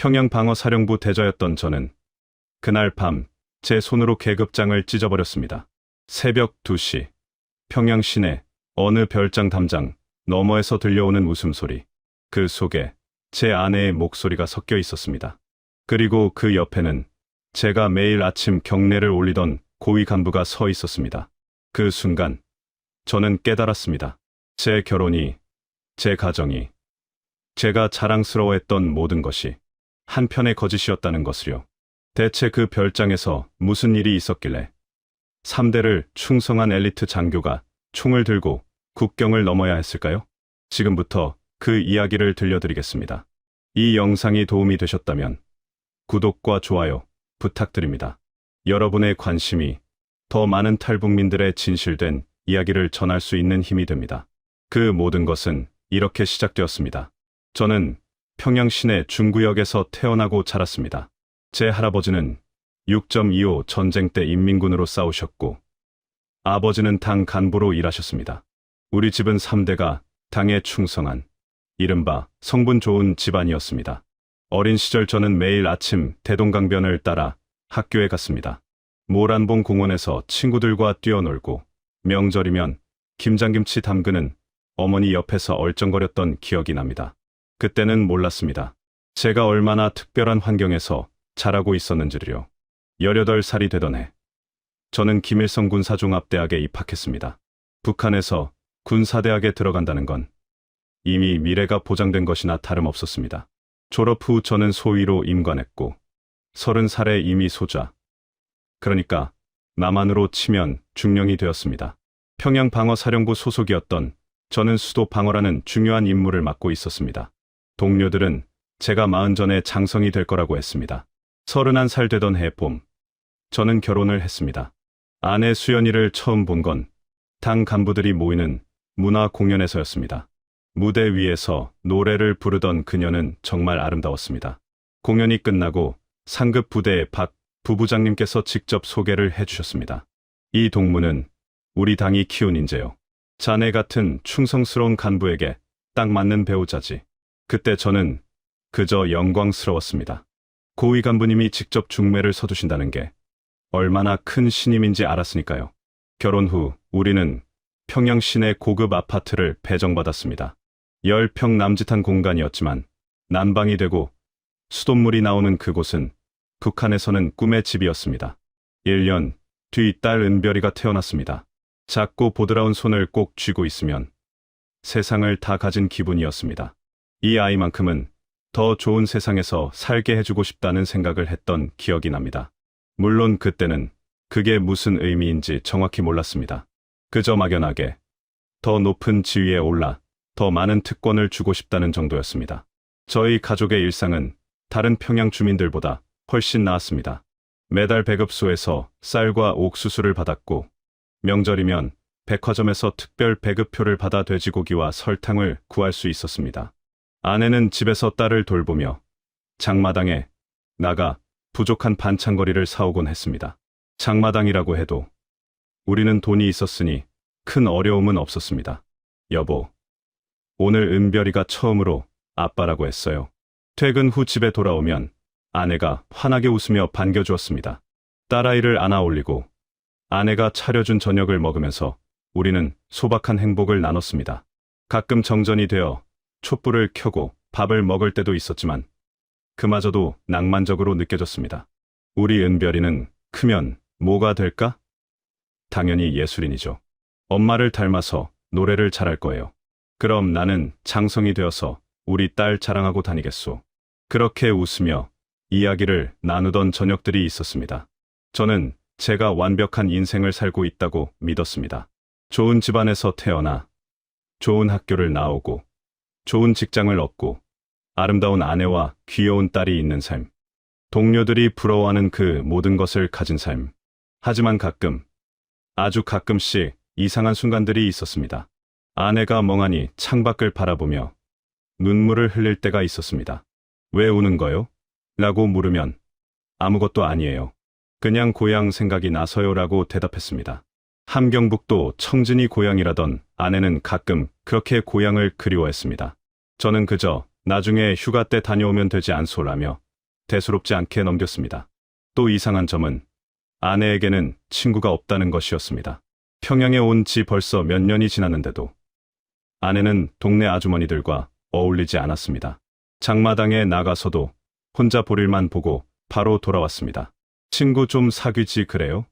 평양방어사령부 대저였던 저는 그날 밤 제 손으로 계급장을 찢어버렸습니다. 새벽 2시 평양 시내 어느 별장 담장 너머에서 들려오는 웃음소리, 그 속에 제 아내의 목소리가 섞여 있었습니다. 그리고 그 옆에는 제가 매일 아침 경례를 올리던 고위 간부가 서 있었습니다. 그 순간 저는 깨달았습니다. 제 결혼이, 제 가정이, 제가 자랑스러워했던 모든 것이 한편의 거짓이었다는 것을요. 대체 그 별장에서 무슨 일이 있었길래 3대를 충성한 엘리트 장교가 총을 들고 국경을 넘어야 했을까요? 지금부터 그 이야기를 들려드리겠습니다. 이 영상이 도움이 되셨다면 구독과 좋아요 부탁드립니다. 여러분의 관심이 더 많은 탈북민들의 진실된 이야기를 전할 수 있는 힘이 됩니다. 그 모든 것은 이렇게 시작되었습니다. 저는 평양 시내 중구역에서 태어나고 자랐습니다. 제 할아버지는 6.25 전쟁 때 인민군으로 싸우셨고 아버지는 당 간부로 일하셨습니다. 우리 집은 3대가 당에 충성한 이른바 성분 좋은 집안이었습니다. 어린 시절 저는 매일 아침 대동강변을 따라 학교에 갔습니다. 모란봉 공원에서 친구들과 뛰어놀고 명절이면 김장김치 담그는 어머니 옆에서 얼쩡거렸던 기억이 납니다. 그때는 몰랐습니다. 제가 얼마나 특별한 환경에서 자라고 있었는지를요. 18살이 되던 해, 저는 김일성 군사종합대학에 입학했습니다. 북한에서 군사대학에 들어간다는 건 이미 미래가 보장된 것이나 다름없었습니다. 졸업 후 저는 소위로 임관했고 30살에 이미 소자, 그러니까 남한으로 치면 중령이 되었습니다. 평양방어사령부 소속이었던 저는 수도 방어라는 중요한 임무를 맡고 있었습니다. 동료들은 제가 40 전에 장성이 될 거라고 했습니다. 31살 되던 해 봄, 저는 결혼을 했습니다. 아내 수연이를 처음 본 건 당 간부들이 모이는 문화 공연에서였습니다. 무대 위에서 노래를 부르던 그녀는 정말 아름다웠습니다. 공연이 끝나고 상급 부대의 박 부부장님께서 직접 소개를 해주셨습니다. 이 동무는 우리 당이 키운 인재요. 자네 같은 충성스러운 간부에게 딱 맞는 배우자지. 그때 저는 그저 영광스러웠습니다. 고위 간부님이 직접 중매를 서두신다는 게 얼마나 큰 신임인지 알았으니까요. 결혼 후 우리는 평양 시내 고급 아파트를 배정받았습니다. 10평 남짓한 공간이었지만 난방이 되고 수돗물이 나오는 그곳은 북한에서는 꿈의 집이었습니다. 1년 뒤 딸 은별이가 태어났습니다. 작고 보드라운 손을 꼭 쥐고 있으면 세상을 다 가진 기분이었습니다. 이 아이만큼은 더 좋은 세상에서 살게 해주고 싶다는 생각을 했던 기억이 납니다. 물론 그때는 그게 무슨 의미인지 정확히 몰랐습니다. 그저 막연하게 더 높은 지위에 올라 더 많은 특권을 주고 싶다는 정도였습니다. 저희 가족의 일상은 다른 평양 주민들보다 훨씬 나았습니다. 매달 배급소에서 쌀과 옥수수를 받았고 명절이면 백화점에서 특별 배급표를 받아 돼지고기와 설탕을 구할 수 있었습니다. 아내는 집에서 딸을 돌보며 장마당에 나가 부족한 반찬거리를 사오곤 했습니다. 장마당이라고 해도 우리는 돈이 있었으니 큰 어려움은 없었습니다. 여보, 오늘 은별이가 처음으로 아빠라고 했어요. 퇴근 후 집에 돌아오면 아내가 환하게 웃으며 반겨주었습니다. 딸아이를 안아 올리고 아내가 차려준 저녁을 먹으면서 우리는 소박한 행복을 나눴습니다. 가끔 정전이 되어 촛불을 켜고 밥을 먹을 때도 있었지만 그마저도 낭만적으로 느껴졌습니다. 우리 은별이는 크면 뭐가 될까? 당연히 예술인이죠. 엄마를 닮아서 노래를 잘할 거예요. 그럼 나는 장성이 되어서 우리 딸 자랑하고 다니겠소. 그렇게 웃으며 이야기를 나누던 저녁들이 있었습니다. 저는 제가 완벽한 인생을 살고 있다고 믿었습니다. 좋은 집안에서 태어나 좋은 학교를 나오고 좋은 직장을 얻고 아름다운 아내와 귀여운 딸이 있는 삶. 동료들이 부러워하는 그 모든 것을 가진 삶. 하지만 가끔, 아주 가끔씩 이상한 순간들이 있었습니다. 아내가 멍하니 창밖을 바라보며 눈물을 흘릴 때가 있었습니다. 왜 우는 거요? 라고 물으면 아무것도 아니에요. 그냥 고향 생각이 나서요 라고 대답했습니다. 함경북도 청진이 고향이라던 아내는 가끔 그렇게 고향을 그리워했습니다. 저는 그저 나중에 휴가 때 다녀오면 되지 않소라며 대수롭지 않게 넘겼습니다. 또 이상한 점은 아내에게는 친구가 없다는 것이었습니다. 평양에 온 지 벌써 몇 년이 지났는데도 아내는 동네 아주머니들과 어울리지 않았습니다. 장마당에 나가서도 혼자 볼일만 보고 바로 돌아왔습니다. 친구 좀 사귀지 그래요?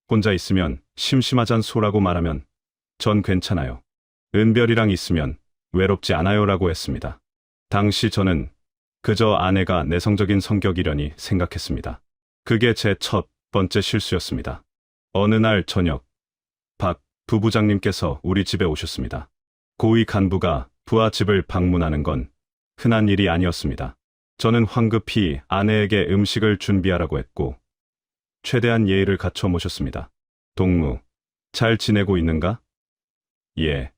혼자 있으면 심심하잔 소라고 말하면 전 괜찮아요. 은별이랑 있으면 외롭지 않아요라고 했습니다. 당시 저는 그저 아내가 내성적인 성격이려니 생각했습니다. 그게 제 첫 번째 실수였습니다. 어느 날 저녁, 박 부부장님께서 우리 집에 오셨습니다. 고위 간부가 부하 집을 방문하는 건 흔한 일이 아니었습니다. 저는 황급히 아내에게 음식을 준비하라고 했고 최대한 예의를 갖춰 모셨습니다. 동무, 잘 지내고 있는가? 예.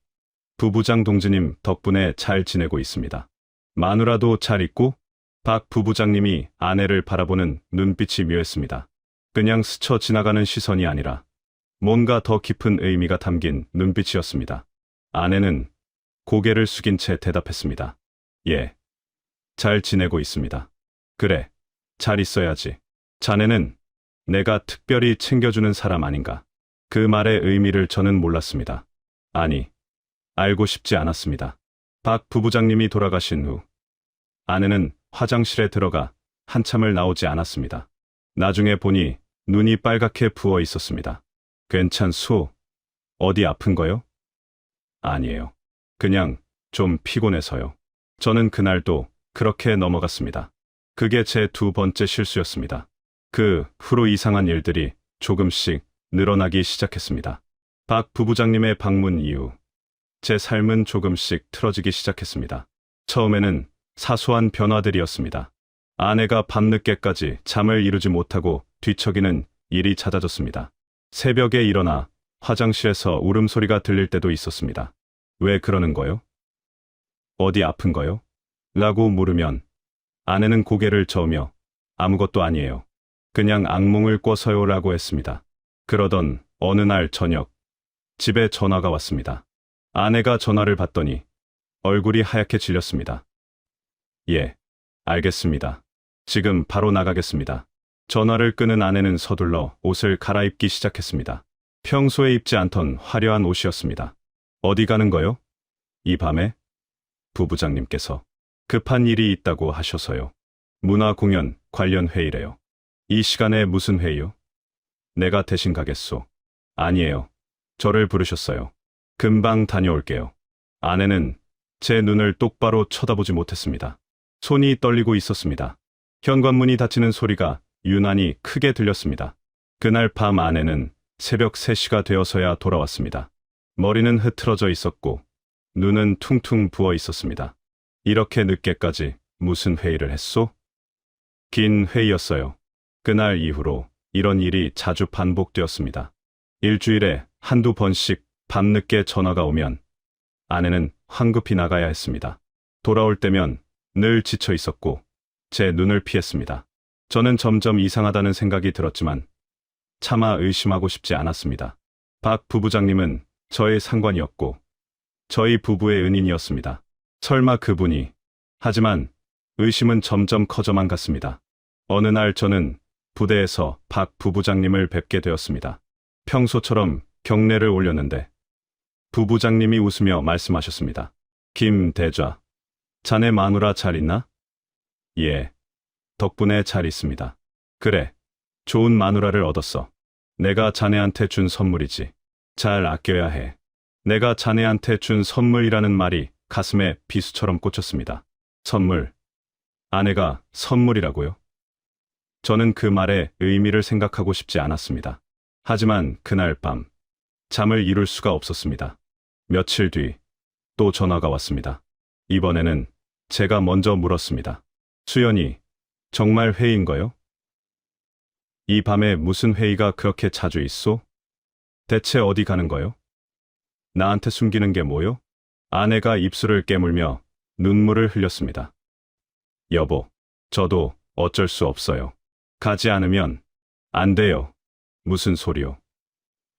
부부장 동지님 덕분에 잘 지내고 있습니다. 마누라도 잘 있고? 박 부부장님이 아내를 바라보는 눈빛이 묘했습니다. 그냥 스쳐 지나가는 시선이 아니라 뭔가 더 깊은 의미가 담긴 눈빛이었습니다. 아내는 고개를 숙인 채 대답했습니다. 예. 잘 지내고 있습니다. 그래. 잘 있어야지. 자네는 내가 특별히 챙겨주는 사람 아닌가? 그 말의 의미를 저는 몰랐습니다. 아니, 알고 싶지 않았습니다. 박 부부장님이 돌아가신 후 아내는 화장실에 들어가 한참을 나오지 않았습니다. 나중에 보니 눈이 빨갛게 부어 있었습니다. 괜찮소? 어디 아픈 거요? 아니에요. 그냥 좀 피곤해서요. 저는 그날도 그렇게 넘어갔습니다. 그게 제 두 번째 실수였습니다. 그 후로 이상한 일들이 조금씩 늘어나기 시작했습니다. 박 부부장님의 방문 이후 제 삶은 조금씩 틀어지기 시작했습니다. 처음에는 사소한 변화들이었습니다. 아내가 밤늦게까지 잠을 이루지 못하고 뒤척이는 일이 잦아졌습니다. 새벽에 일어나 화장실에서 울음소리가 들릴 때도 있었습니다. 왜 그러는 거요? 어디 아픈 거요? 라고 물으면 아내는 고개를 저으며 아무것도 아니에요. 그냥 악몽을 꿔서요 라고 했습니다. 그러던 어느 날 저녁 집에 전화가 왔습니다. 아내가 전화를 받더니 얼굴이 하얗게 질렸습니다. 예, 알겠습니다. 지금 바로 나가겠습니다. 전화를 끊은 아내는 서둘러 옷을 갈아입기 시작했습니다. 평소에 입지 않던 화려한 옷이었습니다. 어디 가는 거요? 이 밤에? 부부장님께서 급한 일이 있다고 하셔서요. 문화공연 관련 회의래요. 이 시간에 무슨 회의요? 내가 대신 가겠소. 아니에요. 저를 부르셨어요. 금방 다녀올게요. 아내는 제 눈을 똑바로 쳐다보지 못했습니다. 손이 떨리고 있었습니다. 현관문이 닫히는 소리가 유난히 크게 들렸습니다. 그날 밤 아내는 새벽 3시가 되어서야 돌아왔습니다. 머리는 흐트러져 있었고 눈은 퉁퉁 부어 있었습니다. 이렇게 늦게까지 무슨 회의를 했소? 긴 회의였어요. 그날 이후로 이런 일이 자주 반복되었습니다. 일주일에 한두 번씩 밤늦게 전화가 오면 아내는 황급히 나가야 했습니다. 돌아올 때면 늘 지쳐 있었고 제 눈을 피했습니다. 저는 점점 이상하다는 생각이 들었지만 차마 의심하고 싶지 않았습니다. 박 부부장님은 저의 상관이었고 저희 부부의 은인이었습니다. 설마 그분이... 하지만 의심은 점점 커져만 갔습니다. 어느 날 저는 부대에서 박 부부장님을 뵙게 되었습니다. 평소처럼 경례를 올렸는데 부부장님이 웃으며 말씀하셨습니다. 김 대좌, 자네 마누라 잘 있나? 예, 덕분에 잘 있습니다. 그래, 좋은 마누라를 얻었어. 내가 자네한테 준 선물이지. 잘 아껴야 해. 내가 자네한테 준 선물이라는 말이 가슴에 비수처럼 꽂혔습니다. 선물. 아내가 선물이라고요? 저는 그 말의 의미를 생각하고 싶지 않았습니다. 하지만 그날 밤 잠을 이룰 수가 없었습니다. 며칠 뒤 또 전화가 왔습니다. 이번에는 제가 먼저 물었습니다. 수연이, 정말 회의인 거요? 이 밤에 무슨 회의가 그렇게 자주 있소? 대체 어디 가는 거요? 나한테 숨기는 게 뭐요? 아내가 입술을 깨물며 눈물을 흘렸습니다. 여보, 저도 어쩔 수 없어요. 가지 않으면 안 돼요. 무슨 소리요?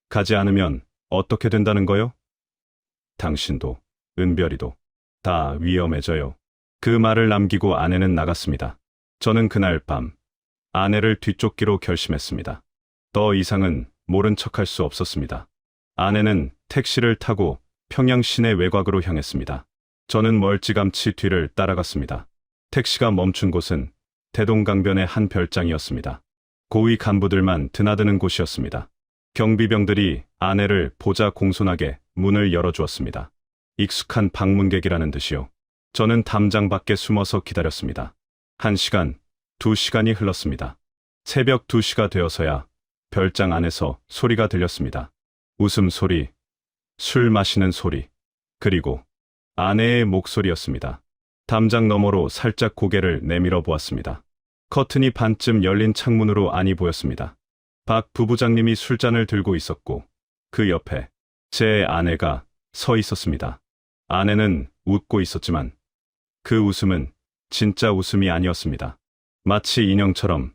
가지 않으면 어떻게 된다는 거요? 당신도, 은별이도 다 위험해져요. 그 말을 남기고 아내는 나갔습니다. 저는 그날 밤 아내를 뒤쫓기로 결심했습니다. 더 이상은 모른 척할 수 없었습니다. 아내는 택시를 타고 평양 시내 외곽으로 향했습니다. 저는 멀찌감치 뒤를 따라갔습니다. 택시가 멈춘 곳은 대동강변의 한 별장이었습니다. 고위 간부들만 드나드는 곳이었습니다. 경비병들이 아내를 보자 공손하게 문을 열어주었습니다. 익숙한 방문객이라는 듯이요. 저는 담장 밖에 숨어서 기다렸습니다. 1시간, 2시간이 흘렀습니다. 새벽 2시가 되어서야 별장 안에서 소리가 들렸습니다. 웃음소리, 술 마시는 소리, 그리고 아내의 목소리였습니다. 담장 너머로 살짝 고개를 내밀어 보았습니다. 커튼이 반쯤 열린 창문으로 안이 보였습니다. 박 부부장님이 술잔을 들고 있었고 그 옆에 제 아내가 서 있었습니다. 아내는 웃고 있었지만 그 웃음은 진짜 웃음이 아니었습니다. 마치 인형처럼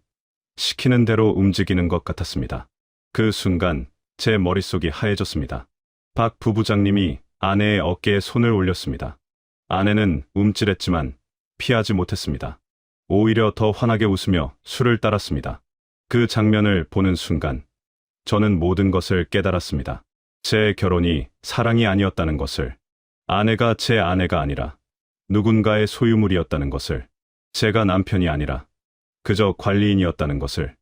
시키는 대로 움직이는 것 같았습니다. 그 순간 제 머릿속이 하얘졌습니다. 박 부부장님이 아내의 어깨에 손을 올렸습니다. 아내는 움찔했지만 피하지 못했습니다. 오히려 더 환하게 웃으며 술을 따랐습니다. 그 장면을 보는 순간 저는 모든 것을 깨달았습니다. 제 결혼이 사랑이 아니었다는 것을, 아내가 제 아내가 아니라 누군가의 소유물이었다는 것을, 제가 남편이 아니라 그저 관리인이었다는 것을.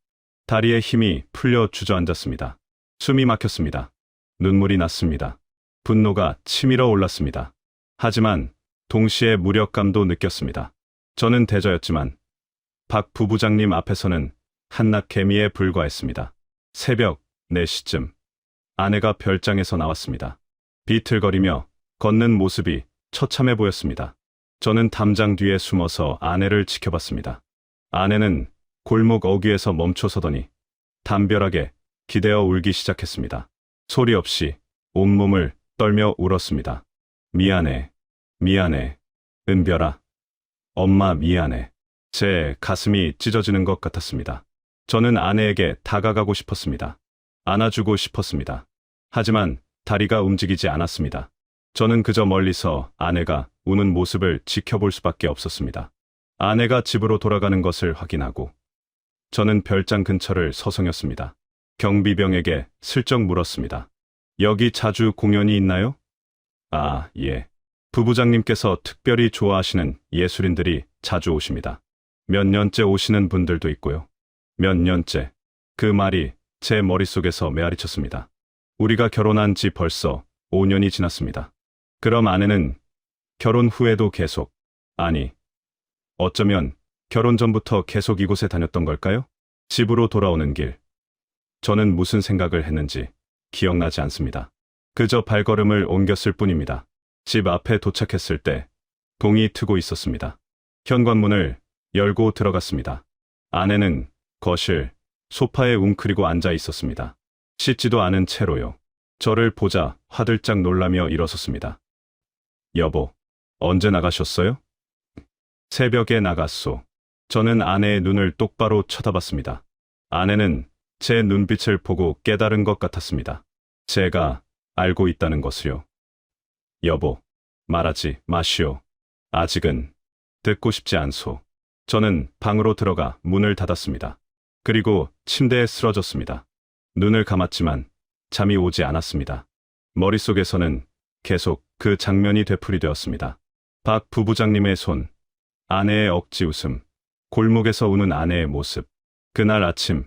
다리에 힘이 풀려 주저앉았습니다. 숨이 막혔습니다. 눈물이 났습니다. 분노가 치밀어 올랐습니다. 하지만 동시에 무력감도 느꼈습니다. 저는 대저였지만 박 부부장님 앞에서는 한낱 개미에 불과했습니다. 새벽 4시쯤 아내가 별장에서 나왔습니다. 비틀거리며 걷는 모습이 처참해 보였습니다. 저는 담장 뒤에 숨어서 아내를 지켜봤습니다. 아내는 골목 어귀에서 멈춰서더니 담벼락에 기대어 울기 시작했습니다. 소리 없이 온몸을 떨며 울었습니다. 미안해, 미안해, 은별아, 엄마 미안해. 제 가슴이 찢어지는 것 같았습니다. 저는 아내에게 다가가고 싶었습니다. 안아주고 싶었습니다. 하지만 다리가 움직이지 않았습니다. 저는 그저 멀리서 아내가 우는 모습을 지켜볼 수밖에 없었습니다. 아내가 집으로 돌아가는 것을 확인하고 저는 별장 근처를 서성였습니다. 경비병에게 슬쩍 물었습니다. 여기 자주 공연이 있나요? 아, 예. 부부장님께서 특별히 좋아하시는 예술인들이 자주 오십니다. 몇 년째 오시는 분들도 있고요. 몇 년째. 그 말이 제 머릿속에서 메아리쳤습니다. 우리가 결혼한 지 벌써 5년이 지났습니다. 그럼 아내는 결혼 후에도 계속, 아니, 어쩌면 결혼 전부터 계속 이곳에 다녔던 걸까요? 집으로 돌아오는 길. 저는 무슨 생각을 했는지 기억나지 않습니다. 그저 발걸음을 옮겼을 뿐입니다. 집 앞에 도착했을 때 동이 트고 있었습니다. 현관문을 열고 들어갔습니다. 아내는 거실, 소파에 웅크리고 앉아 있었습니다. 씻지도 않은 채로요. 저를 보자 화들짝 놀라며 일어섰습니다. 여보, 언제 나가셨어요? 새벽에 나갔소. 저는 아내의 눈을 똑바로 쳐다봤습니다. 아내는 제 눈빛을 보고 깨달은 것 같았습니다. 제가 알고 있다는 것을요. 여보, 말하지 마시오. 아직은 듣고 싶지 않소. 저는 방으로 들어가 문을 닫았습니다. 그리고 침대에 쓰러졌습니다. 눈을 감았지만 잠이 오지 않았습니다. 머릿속에서는 계속 그 장면이 되풀이되었습니다. 박 부부장님의 손, 아내의 억지 웃음, 골목에서 우는 아내의 모습. 그날 아침,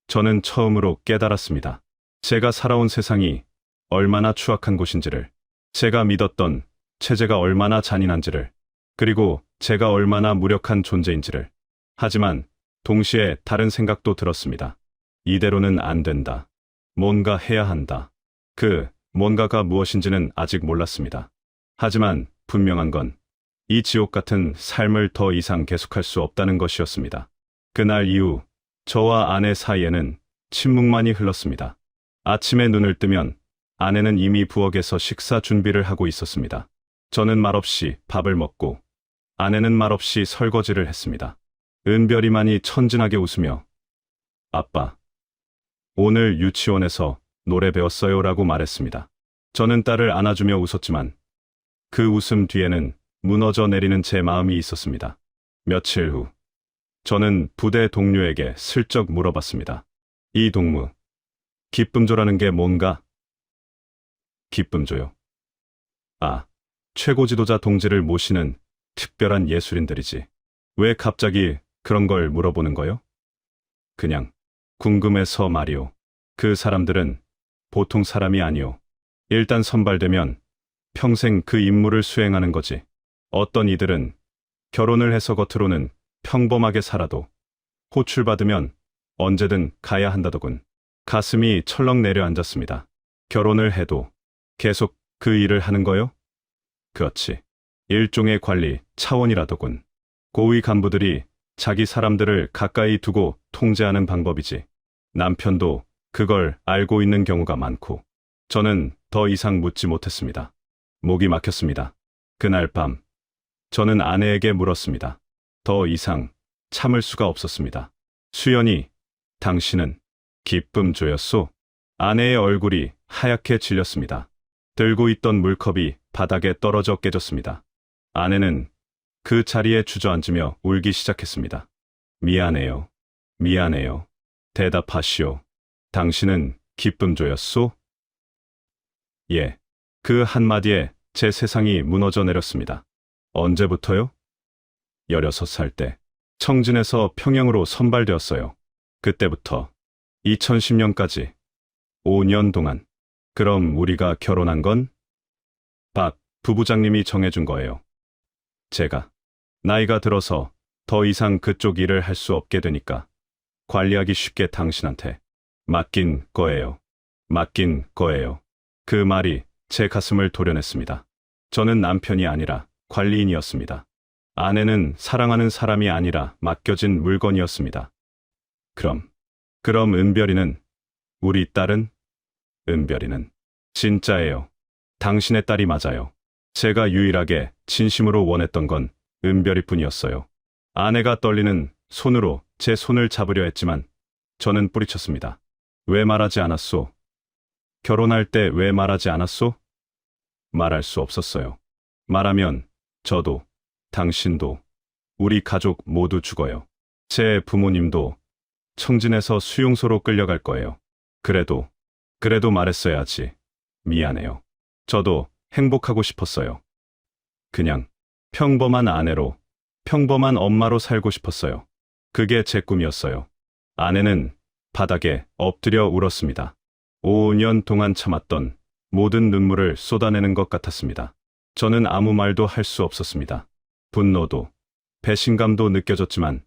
저는 처음으로 깨달았습니다. 제가 살아온 세상이 얼마나 추악한 곳인지를, 제가 믿었던 체제가 얼마나 잔인한지를, 그리고 제가 얼마나 무력한 존재인지를. 하지만 동시에 다른 생각도 들었습니다. 이대로는 안 된다. 뭔가 해야 한다. 그 뭔가가 무엇인지는 아직 몰랐습니다. 하지만 분명한 건 이 지옥 같은 삶을 더 이상 계속할 수 없다는 것이었습니다. 그날 이후 저와 아내 사이에는 침묵만이 흘렀습니다. 아침에 눈을 뜨면 아내는 이미 부엌에서 식사 준비를 하고 있었습니다. 저는 말없이 밥을 먹고 아내는 말없이 설거지를 했습니다. 은별이만이 천진하게 웃으며 아빠, 오늘 유치원에서 노래 배웠어요 라고 말했습니다. 저는 딸을 안아주며 웃었지만 그 웃음 뒤에는 무너져 내리는 제 마음이 있었습니다. 며칠 후 저는 부대 동료에게 슬쩍 물어봤습니다. 이 동무, 기쁨조라는 게 뭔가? 기쁨조요. 아, 최고 지도자 동지를 모시는 특별한 예술인들이지. 왜 갑자기 그런 걸 물어보는 거요? 그냥 궁금해서 말이오. 그 사람들은 보통 사람이 아니오. 일단 선발되면 평생 그 임무를 수행하는 거지. 어떤 이들은 결혼을 해서 겉으로는 평범하게 살아도 호출받으면 언제든 가야 한다더군. 가슴이 철렁 내려앉았습니다. 결혼을 해도 계속 그 일을 하는 거요? 그렇지. 일종의 관리 차원이라더군. 고위 간부들이 자기 사람들을 가까이 두고 통제하는 방법이지. 남편도 그걸 알고 있는 경우가 많고. 저는 더 이상 묻지 못했습니다. 목이 막혔습니다. 그날 밤, 저는 아내에게 물었습니다. 더 이상 참을 수가 없었습니다. 수연이, 당신은 기쁨조였소? 아내의 얼굴이 하얗게 질렸습니다. 들고 있던 물컵이 바닥에 떨어져 깨졌습니다. 아내는 그 자리에 주저앉으며 울기 시작했습니다. 미안해요. 미안해요. 대답하시오. 당신은 기쁨조였소? 예. 그 한마디에 제 세상이 무너져 내렸습니다. 언제부터요? 16살 때 청진에서 평양으로 선발되었어요. 그때부터 2010년까지 5년 동안. 그럼 우리가 결혼한 건? 박 부부장님이 정해준 거예요. 제가 나이가 들어서 더 이상 그쪽 일을 할 수 없게 되니까 관리하기 쉽게 당신한테 맡긴 거예요. 맡긴 거예요. 그 말이 제 가슴을 도려냈습니다. 저는 남편이 아니라 관리인이었습니다. 아내는 사랑하는 사람이 아니라 맡겨진 물건이었습니다. 그럼 은별이는? 우리 딸은? 은별이는 진짜예요. 당신의 딸이 맞아요. 제가 유일하게 진심으로 원했던 건 은별이뿐이었어요. 아내가 떨리는 손으로 제 손을 잡으려 했지만 저는 뿌리쳤습니다. 왜 말하지 않았소? 결혼할 때 왜 말하지 않았소? 말할 수 없었어요. 말하면 저도, 당신도, 우리 가족 모두 죽어요. 제 부모님도 청진에서 수용소로 끌려갈 거예요. 그래도 말했어야지. 미안해요. 저도 행복하고 싶었어요. 그냥 평범한 아내로, 평범한 엄마로 살고 싶었어요. 그게 제 꿈이었어요. 아내는 바닥에 엎드려 울었습니다. 5년 동안 참았던 모든 눈물을 쏟아내는 것 같았습니다. 저는 아무 말도 할 수 없었습니다. 분노도, 배신감도 느껴졌지만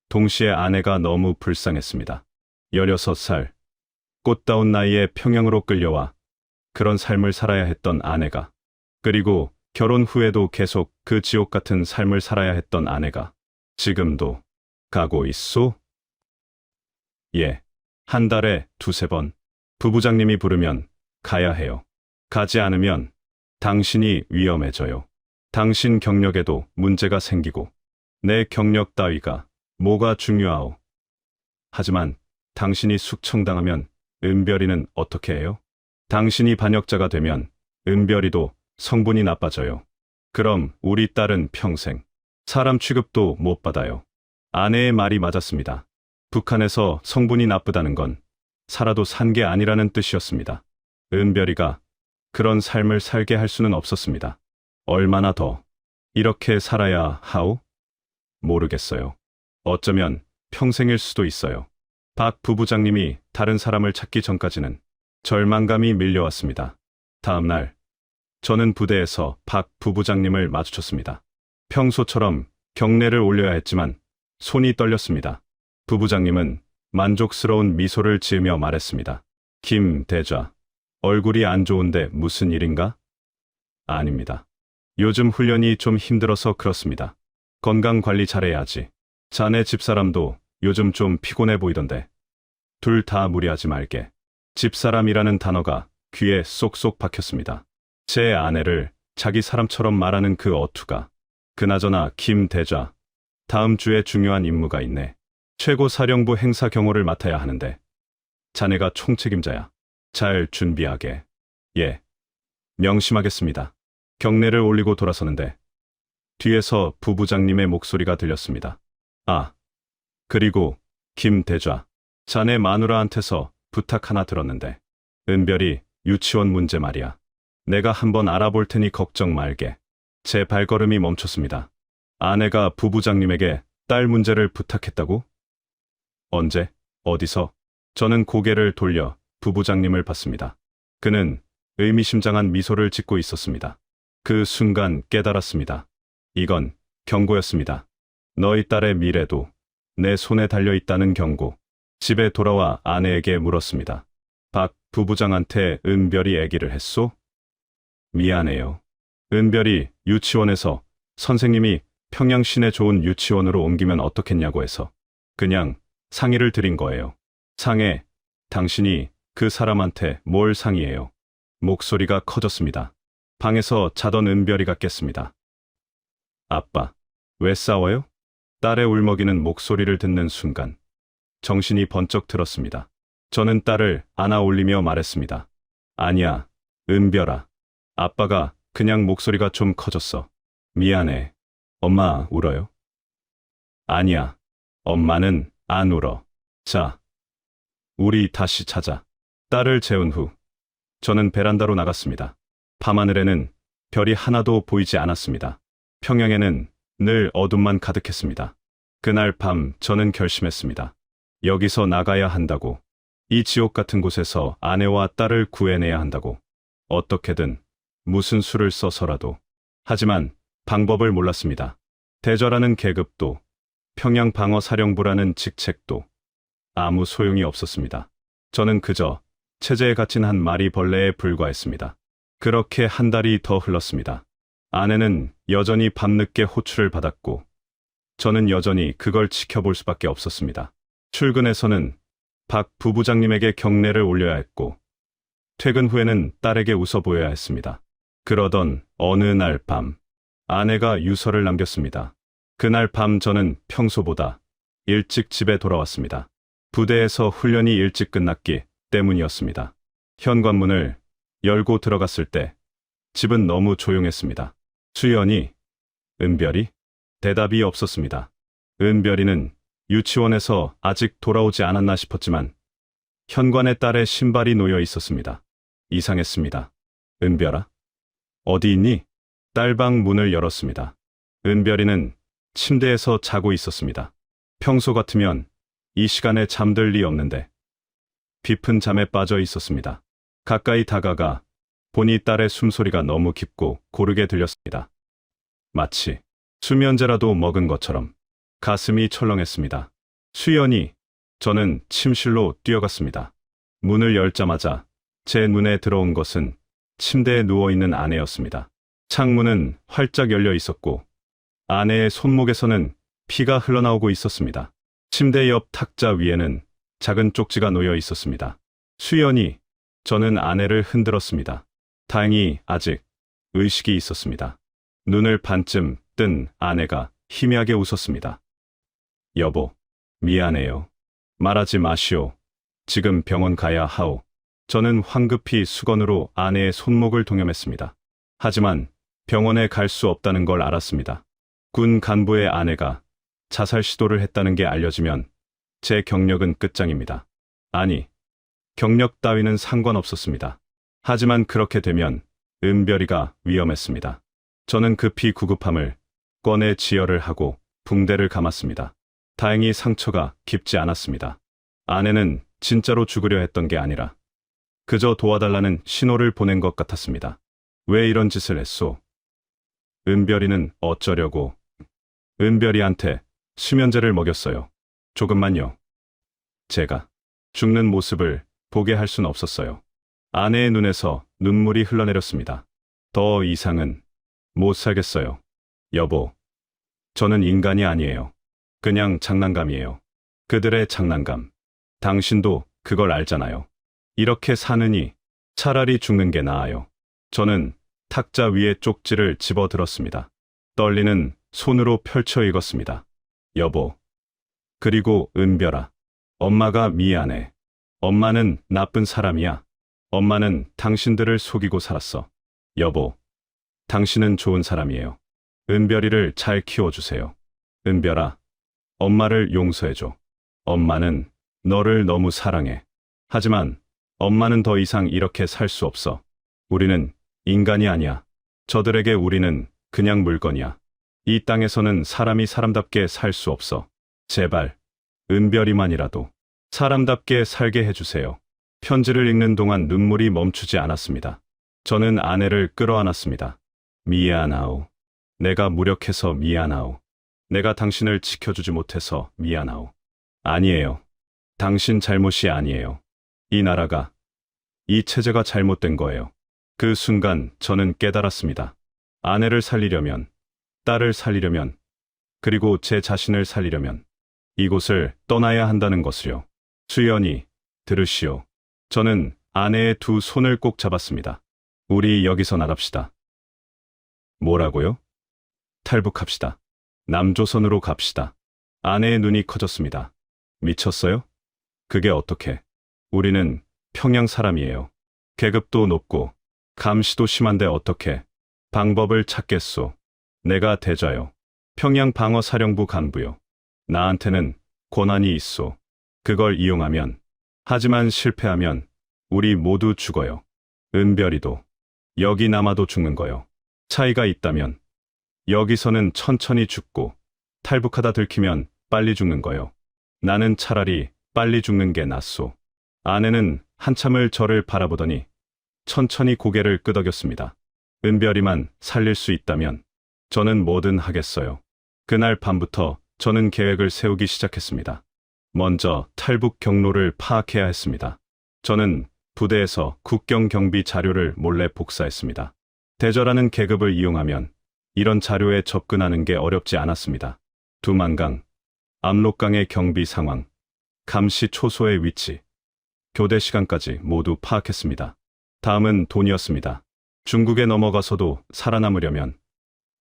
동시에 아내가 너무 불쌍했습니다. 16살, 꽃다운 나이에 평양으로 끌려와 그런 삶을 살아야 했던 아내가, 그리고 결혼 후에도 계속 그 지옥 같은 삶을 살아야 했던 아내가 지금도 가고 있소? 예, 한 달에 2~3번. 부부장님이 부르면 가야 해요. 가지 않으면 당신이 위험해져요. 당신 경력에도 문제가 생기고 내 경력 따위가 뭐가 중요하오. 하지만 당신이 숙청당하면 은별이는 어떻게 해요? 당신이 반역자가 되면 은별이도 성분이 나빠져요. 그럼 우리 딸은 평생 사람 취급도 못 받아요. 아내의 말이 맞았습니다. 북한에서 성분이 나쁘다는 건 살아도 산 게 아니라는 뜻이었습니다. 은별이가 그런 삶을 살게 할 수는 없었습니다. 얼마나 더 이렇게 살아야 하오? 모르겠어요. 어쩌면 평생일 수도 있어요. 박 부부장님이 다른 사람을 찾기 전까지는 절망감이 밀려왔습니다. 다음 날, 저는 부대에서 박 부부장님을 마주쳤습니다. 평소처럼 경례를 올려야 했지만 손이 떨렸습니다. 부부장님은 만족스러운 미소를 지으며 말했습니다. 김 대좌, 얼굴이 안 좋은데 무슨 일인가? 아닙니다. 요즘 훈련이 좀 힘들어서 그렇습니다. 건강 관리 잘해야지. 자네 집사람도 요즘 좀 피곤해 보이던데. 둘 다 무리하지 말게. 집사람이라는 단어가 귀에 쏙쏙 박혔습니다. 제 아내를 자기 사람처럼 말하는 그 어투가. 그나저나 김 대좌, 다음 주에 중요한 임무가 있네. 최고사령부 행사 경호를 맡아야 하는데 자네가 총책임자야. 잘 준비하게. 예, 명심하겠습니다. 경례를 올리고 돌아서는데 뒤에서 부부장님의 목소리가 들렸습니다. 아, 그리고 김대좌, 자네 마누라한테서 부탁 하나 들었는데. 은별이 유치원 문제 말이야. 내가 한번 알아볼 테니 걱정 말게. 제 발걸음이 멈췄습니다. 아내가 부부장님에게 딸 문제를 부탁했다고? 언제? 어디서? 저는 고개를 돌려 부부장님을 봤습니다. 그는 의미심장한 미소를 짓고 있었습니다. 그 순간 깨달았습니다. 이건 경고였습니다. 너희 딸의 미래도 내 손에 달려 있다는 경고. 집에 돌아와 아내에게 물었습니다. 박 부부장한테 은별이 얘기를 했소? 미안해요. 은별이 유치원에서 선생님이 평양 시내 좋은 유치원으로 옮기면 어떻겠냐고 해서 그냥 상의를 드린 거예요. 상해, 당신이 그 사람한테 뭘 상의해요? 목소리가 커졌습니다. 방에서 자던 은별이가 깼습니다. 아빠, 왜 싸워요? 딸의 울먹이는 목소리를 듣는 순간 정신이 번쩍 들었습니다. 저는 딸을 안아 올리며 말했습니다. 아니야, 은별아. 아빠가 그냥 목소리가 좀 커졌어. 미안해. 엄마 울어요? 아니야. 엄마는 안 울어. 자, 우리 다시 자자. 딸을 재운 후 저는 베란다로 나갔습니다. 밤하늘에는 별이 하나도 보이지 않았습니다. 평양에는 늘 어둠만 가득했습니다. 그날 밤 저는 결심했습니다. 여기서 나가야 한다고. 이 지옥 같은 곳에서 아내와 딸을 구해내야 한다고. 어떻게든 무슨 수를 써서라도. 하지만 방법을 몰랐습니다. 대좌라는 계급도 평양 방어사령부라는 직책도 아무 소용이 없었습니다. 저는 그저 체제에 갇힌 한 마리 벌레에 불과했습니다. 그렇게 한 달이 더 흘렀습니다. 아내는 여전히 밤늦게 호출을 받았고 저는 여전히 그걸 지켜볼 수밖에 없었습니다. 출근해서는 박 부부장님에게 경례를 올려야 했고 퇴근 후에는 딸에게 웃어 보여야 했습니다. 그러던 어느 날 밤 아내가 유서를 남겼습니다. 그날 밤 저는 평소보다 일찍 집에 돌아왔습니다. 부대에서 훈련이 일찍 끝났기 때문이었습니다. 현관문을 열고 들어갔을 때 집은 너무 조용했습니다. 수연이, 은별이? 대답이 없었습니다. 은별이는 유치원에서 아직 돌아오지 않았나 싶었지만 현관에 딸의 신발이 놓여 있었습니다. 이상했습니다. 은별아? 어디 있니? 딸방 문을 열었습니다. 은별이는 침대에서 자고 있었습니다. 평소 같으면 이 시간에 잠들 리 없는데 깊은 잠에 빠져 있었습니다. 가까이 다가가 보니 딸의 숨소리가 너무 깊고 고르게 들렸습니다. 마치 수면제라도 먹은 것처럼 가슴이 철렁했습니다. 수연이, 저는 침실로 뛰어갔습니다. 문을 열자마자 제 눈에 들어온 것은 침대에 누워있는 아내였습니다. 창문은 활짝 열려 있었고 아내의 손목에서는 피가 흘러나오고 있었습니다. 침대 옆 탁자 위에는 작은 쪽지가 놓여 있었습니다. 수연이, 저는 아내를 흔들었습니다. 다행히 아직 의식이 있었습니다. 눈을 반쯤 뜬 아내가 희미하게 웃었습니다. 여보, 미안해요. 말하지 마시오. 지금 병원 가야 하오. 저는 황급히 수건으로 아내의 손목을 동여맸습니다. 하지만 병원에 갈 수 없다는 걸 알았습니다. 군 간부의 아내가 자살 시도를 했다는 게 알려지면 제 경력은 끝장입니다. 아니, 경력 따위는 상관없었습니다. 하지만 그렇게 되면 은별이가 위험했습니다. 저는 급히 구급함을 꺼내 지혈을 하고 붕대를 감았습니다. 다행히 상처가 깊지 않았습니다. 아내는 진짜로 죽으려 했던 게 아니라 그저 도와달라는 신호를 보낸 것 같았습니다. 왜 이런 짓을 했소? 은별이는 어쩌려고? 은별이한테 수면제를 먹였어요. 조금만요. 제가 죽는 모습을 보게 할 순 없었어요. 아내의 눈에서 눈물이 흘러내렸습니다. 더 이상은 못 살겠어요. 여보, 저는 인간이 아니에요. 그냥 장난감이에요. 그들의 장난감. 당신도 그걸 알잖아요. 이렇게 사느니 차라리 죽는 게 나아요. 저는 탁자 위에 쪽지를 집어들었습니다. 떨리는 손으로 펼쳐 읽었습니다. 여보. 그리고 은별아. 엄마가 미안해. 엄마는 나쁜 사람이야. 엄마는 당신들을 속이고 살았어. 여보. 당신은 좋은 사람이에요. 은별이를 잘 키워주세요. 은별아. 엄마를 용서해줘. 엄마는 너를 너무 사랑해. 하지만 엄마는 더 이상 이렇게 살 수 없어. 우리는 인간이 아니야. 저들에게 우리는 그냥 물건이야. 이 땅에서는 사람이 사람답게 살 수 없어. 제발, 은별이만이라도 사람답게 살게 해주세요. 편지를 읽는 동안 눈물이 멈추지 않았습니다. 저는 아내를 끌어안았습니다. 미안하오. 내가 무력해서 미안하오. 내가 당신을 지켜주지 못해서 미안하오. 아니에요. 당신 잘못이 아니에요. 이 나라가, 이 체제가 잘못된 거예요. 그 순간 저는 깨달았습니다. 아내를 살리려면, 딸을 살리려면, 그리고 제 자신을 살리려면 이곳을 떠나야 한다는 것을요. 수연이, 들으시오. 저는 아내의 두 손을 꼭 잡았습니다. 우리 여기서 나갑시다. 뭐라고요? 탈북합시다. 남조선으로 갑시다. 아내의 눈이 커졌습니다. 미쳤어요? 그게 어떻게? 우리는 평양 사람이에요. 계급도 높고 감시도 심한데 어떻게? 방법을 찾겠소. 내가 대자요. 평양 방어사령부 간부요. 나한테는 권한이 있소. 그걸 이용하면, 하지만 실패하면 우리 모두 죽어요. 은별이도, 여기 남아도 죽는 거요. 차이가 있다면 여기서는 천천히 죽고 탈북하다 들키면 빨리 죽는 거요. 나는 차라리 빨리 죽는 게 낫소. 아내는 한참을 저를 바라보더니 천천히 고개를 끄덕였습니다. 은별이만 살릴 수 있다면 저는 뭐든 하겠어요. 그날 밤부터 저는 계획을 세우기 시작했습니다. 먼저 탈북 경로를 파악해야 했습니다. 저는 부대에서 국경 경비 자료를 몰래 복사했습니다. 대저라는 계급을 이용하면 이런 자료에 접근하는 게 어렵지 않았습니다. 두만강, 압록강의 경비 상황, 감시 초소의 위치, 교대 시간까지 모두 파악했습니다. 다음은 돈이었습니다. 중국에 넘어가서도 살아남으려면,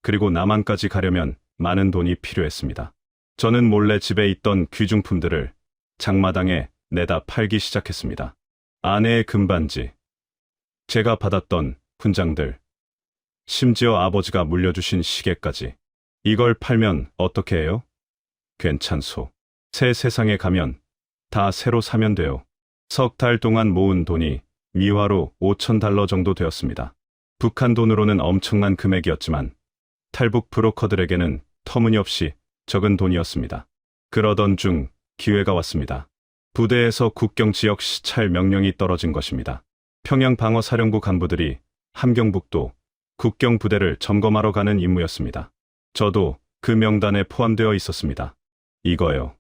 그리고 남한까지 가려면 많은 돈이 필요했습니다. 저는 몰래 집에 있던 귀중품들을 장마당에 내다 팔기 시작했습니다. 아내의 금반지, 제가 받았던 훈장들, 심지어 아버지가 물려주신 시계까지. 이걸 팔면 어떻게 해요? 괜찮소. 새 세상에 가면 다 새로 사면 돼요. 석 달 동안 모은 돈이 미화로 5,000달러 정도 되었습니다. 북한 돈으로는 엄청난 금액이었지만 탈북 브로커들에게는 터무니없이 적은 돈이었습니다. 그러던 중 기회가 왔습니다. 부대에서 국경 지역 시찰 명령이 떨어진 것입니다. 평양 방어사령부 간부들이 함경북도 국경 부대를 점검하러 가는 임무였습니다. 저도 그 명단에 포함되어 있었습니다. 이거요.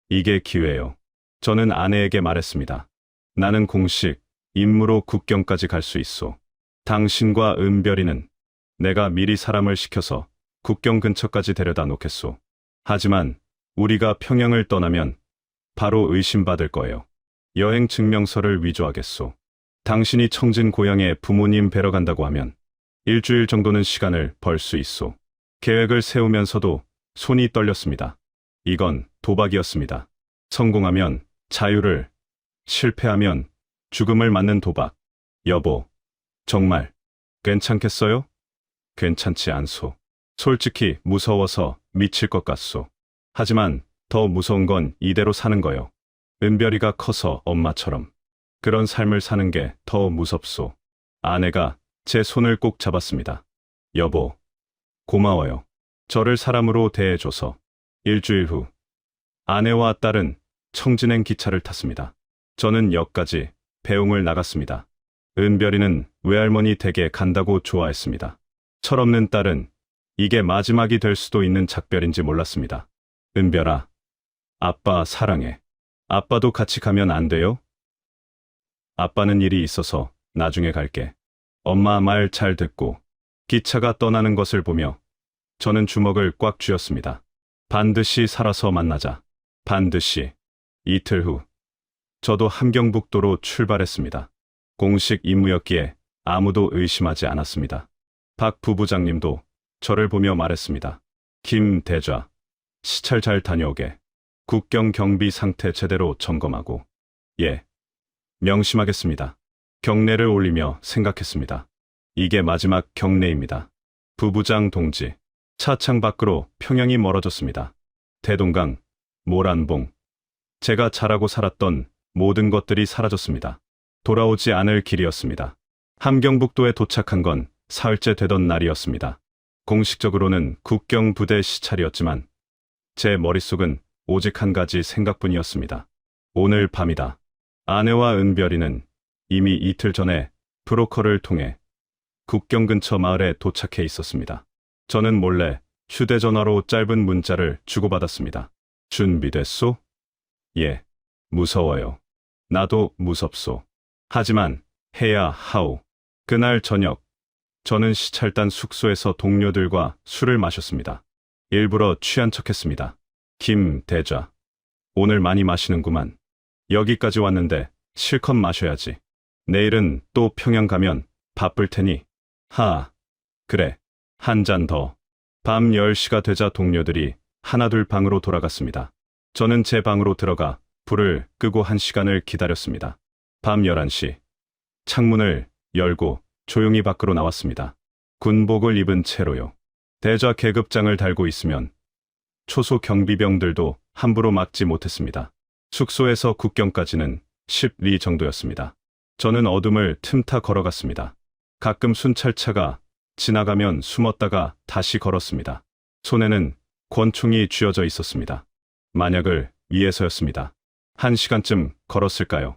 이게 기회요. 저는 아내에게 말했습니다. 나는 공식 임무로 국경까지 갈 수 있소. 당신과 은별이는 내가 미리 사람을 시켜서 국경 근처까지 데려다 놓겠소. 하지만 우리가 평양을 떠나면 바로 의심받을 거예요. 여행 증명서를 위조하겠소. 당신이 청진 고향에 부모님 뵈러 간다고 하면 일주일 정도는 시간을 벌 수 있소. 계획을 세우면서도 손이 떨렸습니다. 이건 도박이었습니다. 성공하면 자유를, 실패하면 죽음을 맞는 도박. 여보, 정말 괜찮겠어요? 괜찮지 않소. 솔직히 무서워서 미칠 것 같소. 하지만 더 무서운 건 이대로 사는 거요. 은별이가 커서 엄마처럼 그런 삶을 사는 게 더 무섭소. 아내가 제 손을 꼭 잡았습니다. 여보, 고마워요. 저를 사람으로 대해줘서. 일주일 후, 아내와 딸은 청진행 기차를 탔습니다. 저는 역까지 배웅을 나갔습니다. 은별이는 외할머니 댁에 간다고 좋아했습니다. 철없는 딸은 이게 마지막이 될 수도 있는 작별인지 몰랐습니다. 은별아, 아빠 사랑해. 아빠도 같이 가면 안 돼요? 아빠는 일이 있어서 나중에 갈게. 엄마 말 잘 듣고. 기차가 떠나는 것을 보며 저는 주먹을 꽉 쥐었습니다. 반드시 살아서 만나자. 반드시. 이틀 후, 저도 함경북도로 출발했습니다. 공식 임무였기에 아무도 의심하지 않았습니다. 박 부부장님도 저를 보며 말했습니다. 김 대좌, 시찰 잘 다녀오게. 국경 경비 상태 제대로 점검하고. 예, 명심하겠습니다. 경례를 올리며 생각했습니다. 이게 마지막 경례입니다. 부부장 동지. 차창 밖으로 평양이 멀어졌습니다. 대동강, 모란봉, 제가 잘하고 살았던 모든 것들이 사라졌습니다. 돌아오지 않을 길이었습니다. 함경북도에 도착한 건 사흘째 되던 날이었습니다. 공식적으로는 국경 부대 시찰이었지만 제 머릿속은 오직 한 가지 생각뿐이었습니다. 오늘 밤이다. 아내와 은별이는 이미 이틀 전에 브로커를 통해 국경 근처 마을에 도착해 있었습니다. 저는 몰래 휴대전화로 짧은 문자를 주고받았습니다. 준비됐소? 예. 무서워요. 나도 무섭소. 하지만 해야 하오. 그날 저녁, 저는 시찰단 숙소에서 동료들과 술을 마셨습니다. 일부러 취한 척했습니다. 김 대좌, 오늘 많이 마시는구만. 여기까지 왔는데 실컷 마셔야지. 내일은 또 평양 가면 바쁠 테니. 그래. 한 잔 더. 밤 10시가 되자 동료들이 하나둘 방으로 돌아갔습니다. 저는 제 방으로 들어가 불을 끄고 1시간을 기다렸습니다. 밤 11시. 창문을 열고 조용히 밖으로 나왔습니다. 군복을 입은 채로요. 대좌 계급장을 달고 있으면 초소 경비병들도 함부로 막지 못했습니다. 숙소에서 국경까지는 10리 정도였습니다. 저는 어둠을 틈타 걸어갔습니다. 가끔 순찰차가 지나가면 숨었다가 다시 걸었습니다. 손에는 권총이 쥐어져 있었습니다. 만약을 위해서였습니다. 1시간쯤 걸었을까요?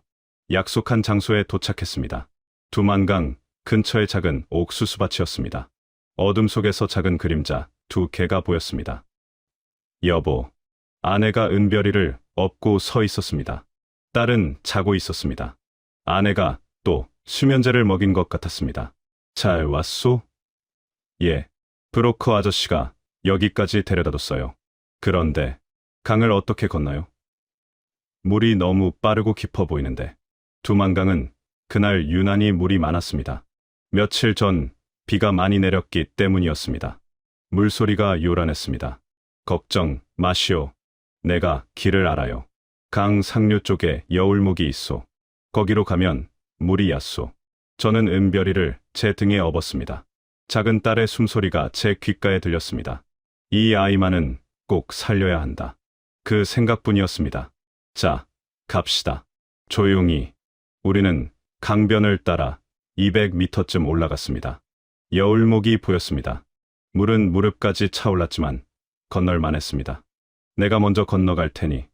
약속한 장소에 도착했습니다. 두만강 근처의 작은 옥수수밭이었습니다. 어둠 속에서 작은 그림자 2개가 보였습니다. 여보, 아내가 은별이를 업고 서 있었습니다. 딸은 자고 있었습니다. 아내가 또 수면제를 먹인 것 같았습니다. 잘 왔소? 예, 브로커 아저씨가 여기까지 데려다줬어요. 그런데 강을 어떻게 건너요? 물이 너무 빠르고 깊어 보이는데. 두만강은 그날 유난히 물이 많았습니다. 며칠 전 비가 많이 내렸기 때문이었습니다. 물소리가 요란했습니다. 걱정 마시오. 내가 길을 알아요. 강 상류 쪽에 여울목이 있소. 거기로 가면 물이 얕소. 저는 은별이를 제 등에 업었습니다. 작은 딸의 숨소리가 제 귓가에 들렸습니다. 이 아이만은 꼭 살려야 한다. 그 생각뿐이었습니다. 자, 갑시다. 조용히. 우리는 강변을 따라 200m쯤 올라갔습니다. 여울목이 보였습니다. 물은 무릎까지 차올랐지만 건널만 했습니다. 내가 먼저 건너갈 테니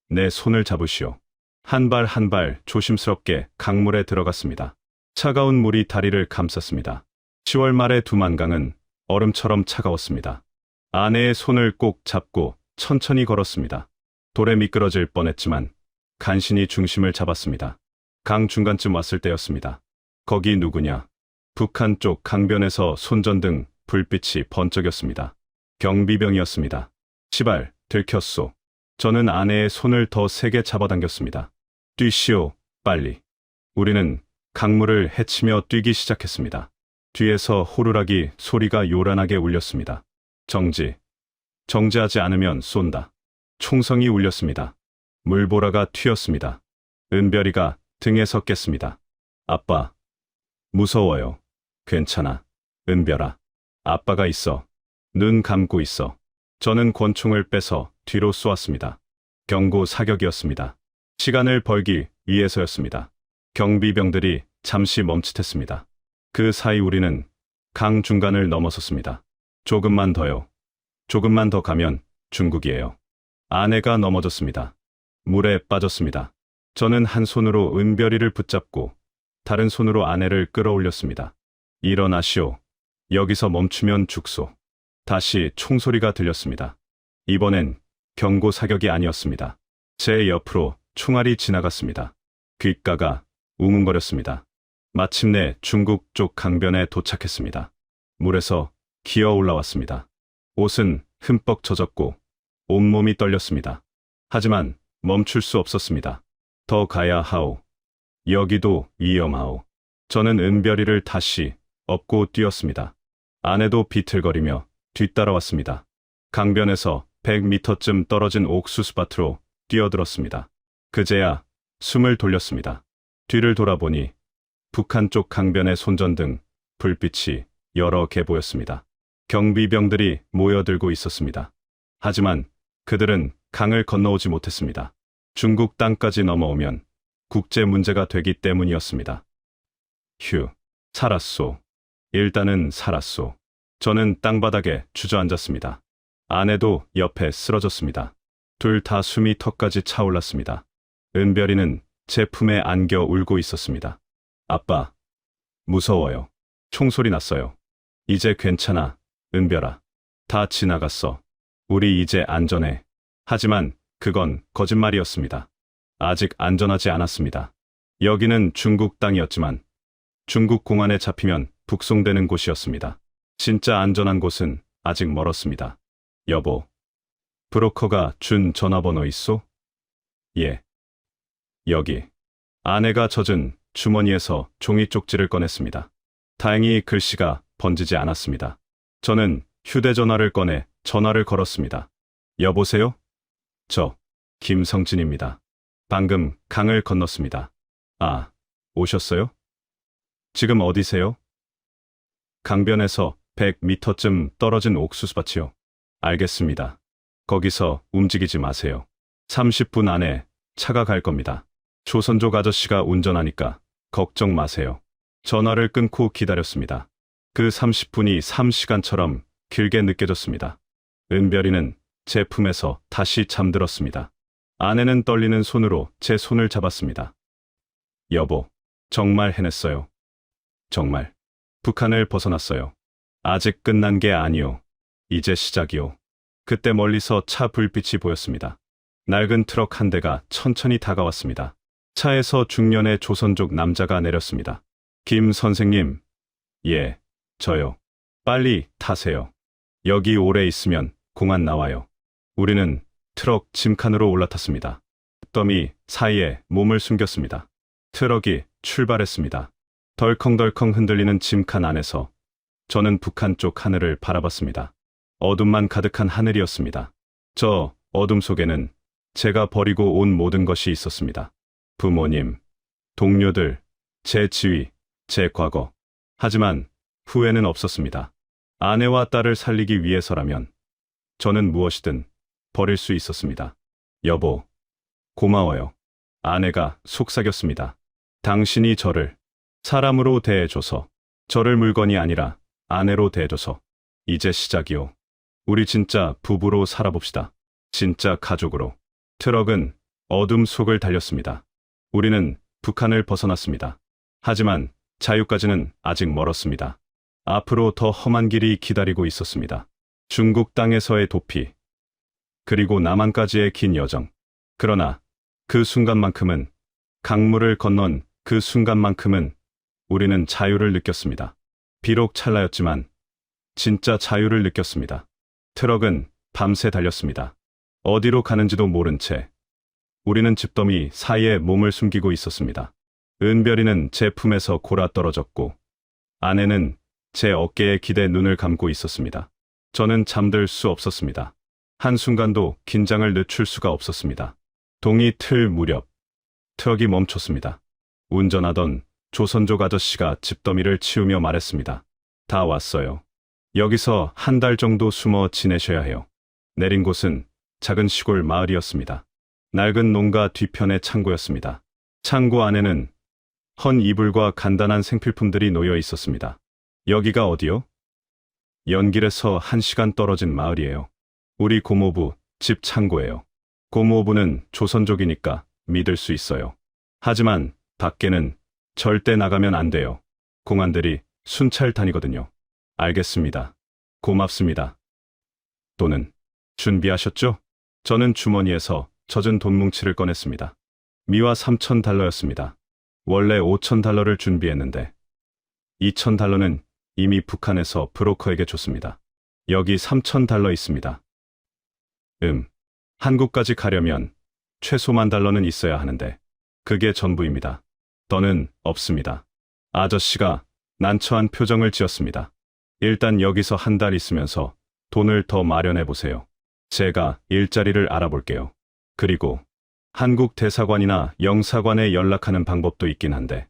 내 손을 잡으시오. 한 발 한 발 조심스럽게 강물에 들어갔습니다. 차가운 물이 다리를 감쌌습니다. 10월 말의 두만강은 얼음처럼 차가웠습니다. 아내의 손을 꼭 잡고 천천히 걸었습니다. 돌에 미끄러질 뻔했지만 간신히 중심을 잡았습니다. 강 중간쯤 왔을 때였습니다. 거기 누구냐? 북한 쪽 강변에서 손전등 불빛이 번쩍였습니다. 경비병이었습니다. 시발, 들켰소. 저는 아내의 손을 더 세게 잡아당겼습니다. 뛰시오, 빨리. 우리는 강물을 헤치며 뛰기 시작했습니다. 뒤에서 호루라기 소리가 요란하게 울렸습니다. 정지. 정지하지 않으면 쏜다. 총성이 울렸습니다. 물보라가 튀었습니다. 은별이가 등에 섰겠습니다. 아빠. 무서워요. 괜찮아. 은별아. 아빠가 있어. 눈 감고 있어. 저는 권총을 빼서 뒤로 쏘았습니다. 경고 사격이었습니다. 시간을 벌기 위해서였습니다. 경비병들이 잠시 멈칫했습니다. 그 사이 우리는 강 중간을 넘어섰습니다. 조금만 더요. 조금만 더 가면 중국이에요. 아내가 넘어졌습니다. 물에 빠졌습니다. 저는 한 손으로 은별이를 붙잡고 다른 손으로 아내를 끌어올렸습니다. 일어나시오. 여기서 멈추면 죽소. 다시 총소리가 들렸습니다. 이번엔 경고 사격이 아니었습니다. 제 옆으로 총알이 지나갔습니다. 귓가가 웅웅거렸습니다. 마침내 중국 쪽 강변에 도착했습니다. 물에서 기어 올라왔습니다. 옷은 흠뻑 젖었고 온몸이 떨렸습니다. 하지만 멈출 수 없었습니다. 더 가야 하오. 여기도 위험하오. 저는 은별이를 다시 업고 뛰었습니다. 아내도 비틀거리며 뒤따라왔습니다. 강변에서 100m쯤 떨어진 옥수수밭으로 뛰어들었습니다. 그제야 숨을 돌렸습니다. 뒤를 돌아보니 북한 쪽 강변의 손전등 불빛이 여러 개 보였습니다. 경비병들이 모여들고 있었습니다. 하지만 그들은 강을 건너오지 못했습니다. 중국 땅까지 넘어오면 국제 문제가 되기 때문이었습니다. 휴, 살았소. 일단은 살았소. 저는 땅바닥에 주저앉았습니다. 아내도 옆에 쓰러졌습니다. 둘 다 숨이 턱까지 차올랐습니다. 은별이는 제 품에 안겨 울고 있었습니다. 아빠, 무서워요. 총소리 났어요. 이제 괜찮아, 은별아. 다 지나갔어. 우리 이제 안전해. 하지만 그건 거짓말이었습니다. 아직 안전하지 않았습니다. 여기는 중국 땅이었지만 중국 공안에 잡히면 북송되는 곳이었습니다. 진짜 안전한 곳은 아직 멀었습니다. 여보, 브로커가 준 전화번호 있소? 예. 여기. 아내가 젖은 주머니에서 종이 쪽지를 꺼냈습니다. 다행히 글씨가 번지지 않았습니다. 저는 휴대전화를 꺼내 전화를 걸었습니다. 여보세요? 저, 김성진입니다. 방금 강을 건넜습니다. 아, 오셨어요? 지금 어디세요? 강변에서 100m쯤 떨어진 옥수수밭이요. 알겠습니다. 거기서 움직이지 마세요. 30분 안에 차가 갈 겁니다. 조선족 아저씨가 운전하니까 걱정 마세요. 전화를 끊고 기다렸습니다. 그 30분이 3시간처럼 길게 느껴졌습니다. 은별이는 제 품에서 다시 잠들었습니다. 아내는 떨리는 손으로 제 손을 잡았습니다. 여보, 정말 해냈어요. 정말. 북한을 벗어났어요. 아직 끝난 게 아니요. 이제 시작이요. 그때 멀리서 차 불빛이 보였습니다. 낡은 트럭 한 대가 천천히 다가왔습니다. 차에서 중년의 조선족 남자가 내렸습니다. 김 선생님. 예, 저요. 빨리 타세요. 여기 오래 있으면 공안 나와요. 우리는 트럭 짐칸으로 올라탔습니다. 더미 사이에 몸을 숨겼습니다. 트럭이 출발했습니다. 덜컹덜컹 흔들리는 짐칸 안에서 저는 북한 쪽 하늘을 바라봤습니다. 어둠만 가득한 하늘이었습니다. 저 어둠 속에는 제가 버리고 온 모든 것이 있었습니다. 부모님, 동료들, 제 지위, 제 과거. 하지만 후회는 없었습니다. 아내와 딸을 살리기 위해서라면 저는 무엇이든 버릴 수 있었습니다. 여보, 고마워요. 아내가 속삭였습니다. 당신이 저를 사람으로 대해줘서, 저를 물건이 아니라 아내로 대해줘서. 이제 시작이요. 우리 진짜 부부로 살아봅시다. 진짜 가족으로. 트럭은 어둠 속을 달렸습니다. 우리는 북한을 벗어났습니다. 하지만 자유까지는 아직 멀었습니다. 앞으로 더 험한 길이 기다리고 있었습니다. 중국 땅에서의 도피, 그리고 남한까지의 긴 여정. 그러나 그 순간만큼은, 강물을 건넌 그 순간만큼은 우리는 자유를 느꼈습니다. 비록 찰나였지만 진짜 자유를 느꼈습니다. 트럭은 밤새 달렸습니다. 어디로 가는지도 모른 채 우리는 집더미 사이에 몸을 숨기고 있었습니다. 은별이는 제 품에서 골아 떨어졌고 아내는 제 어깨에 기대 눈을 감고 있었습니다. 저는 잠들 수 없었습니다. 한순간도 긴장을 늦출 수가 없었습니다. 동이 틀 무렵 트럭이 멈췄습니다. 운전하던 조선족 아저씨가 집더미를 치우며 말했습니다. 다 왔어요. 여기서 한 달 정도 숨어 지내셔야 해요. 내린 곳은 작은 시골 마을이었습니다. 낡은 농가 뒤편의 창고였습니다. 창고 안에는 헌 이불과 간단한 생필품들이 놓여 있었습니다. 여기가 어디요? 연길에서 1시간 떨어진 마을이에요. 우리 고모부 집 창고예요. 고모부는 조선족이니까 믿을 수 있어요. 하지만 밖에는 절대 나가면 안 돼요. 공안들이 순찰 다니거든요. 알겠습니다. 고맙습니다. 돈은 준비하셨죠? 저는 주머니에서 젖은 돈 뭉치를 꺼냈습니다. 미화 3,000달러였습니다. 원래 5,000달러를 준비했는데 2,000달러는 이미 북한에서 브로커에게 줬습니다. 여기 3,000달러 있습니다. 한국까지 가려면 최소 10,000달러는 있어야 하는데 그게 전부입니다. 더는 없습니다. 아저씨가 난처한 표정을 지었습니다. 일단 여기서 한 달 있으면서 돈을 더 마련해 보세요. 제가 일자리를 알아볼게요. 그리고 한국 대사관이나 영사관에 연락하는 방법도 있긴 한데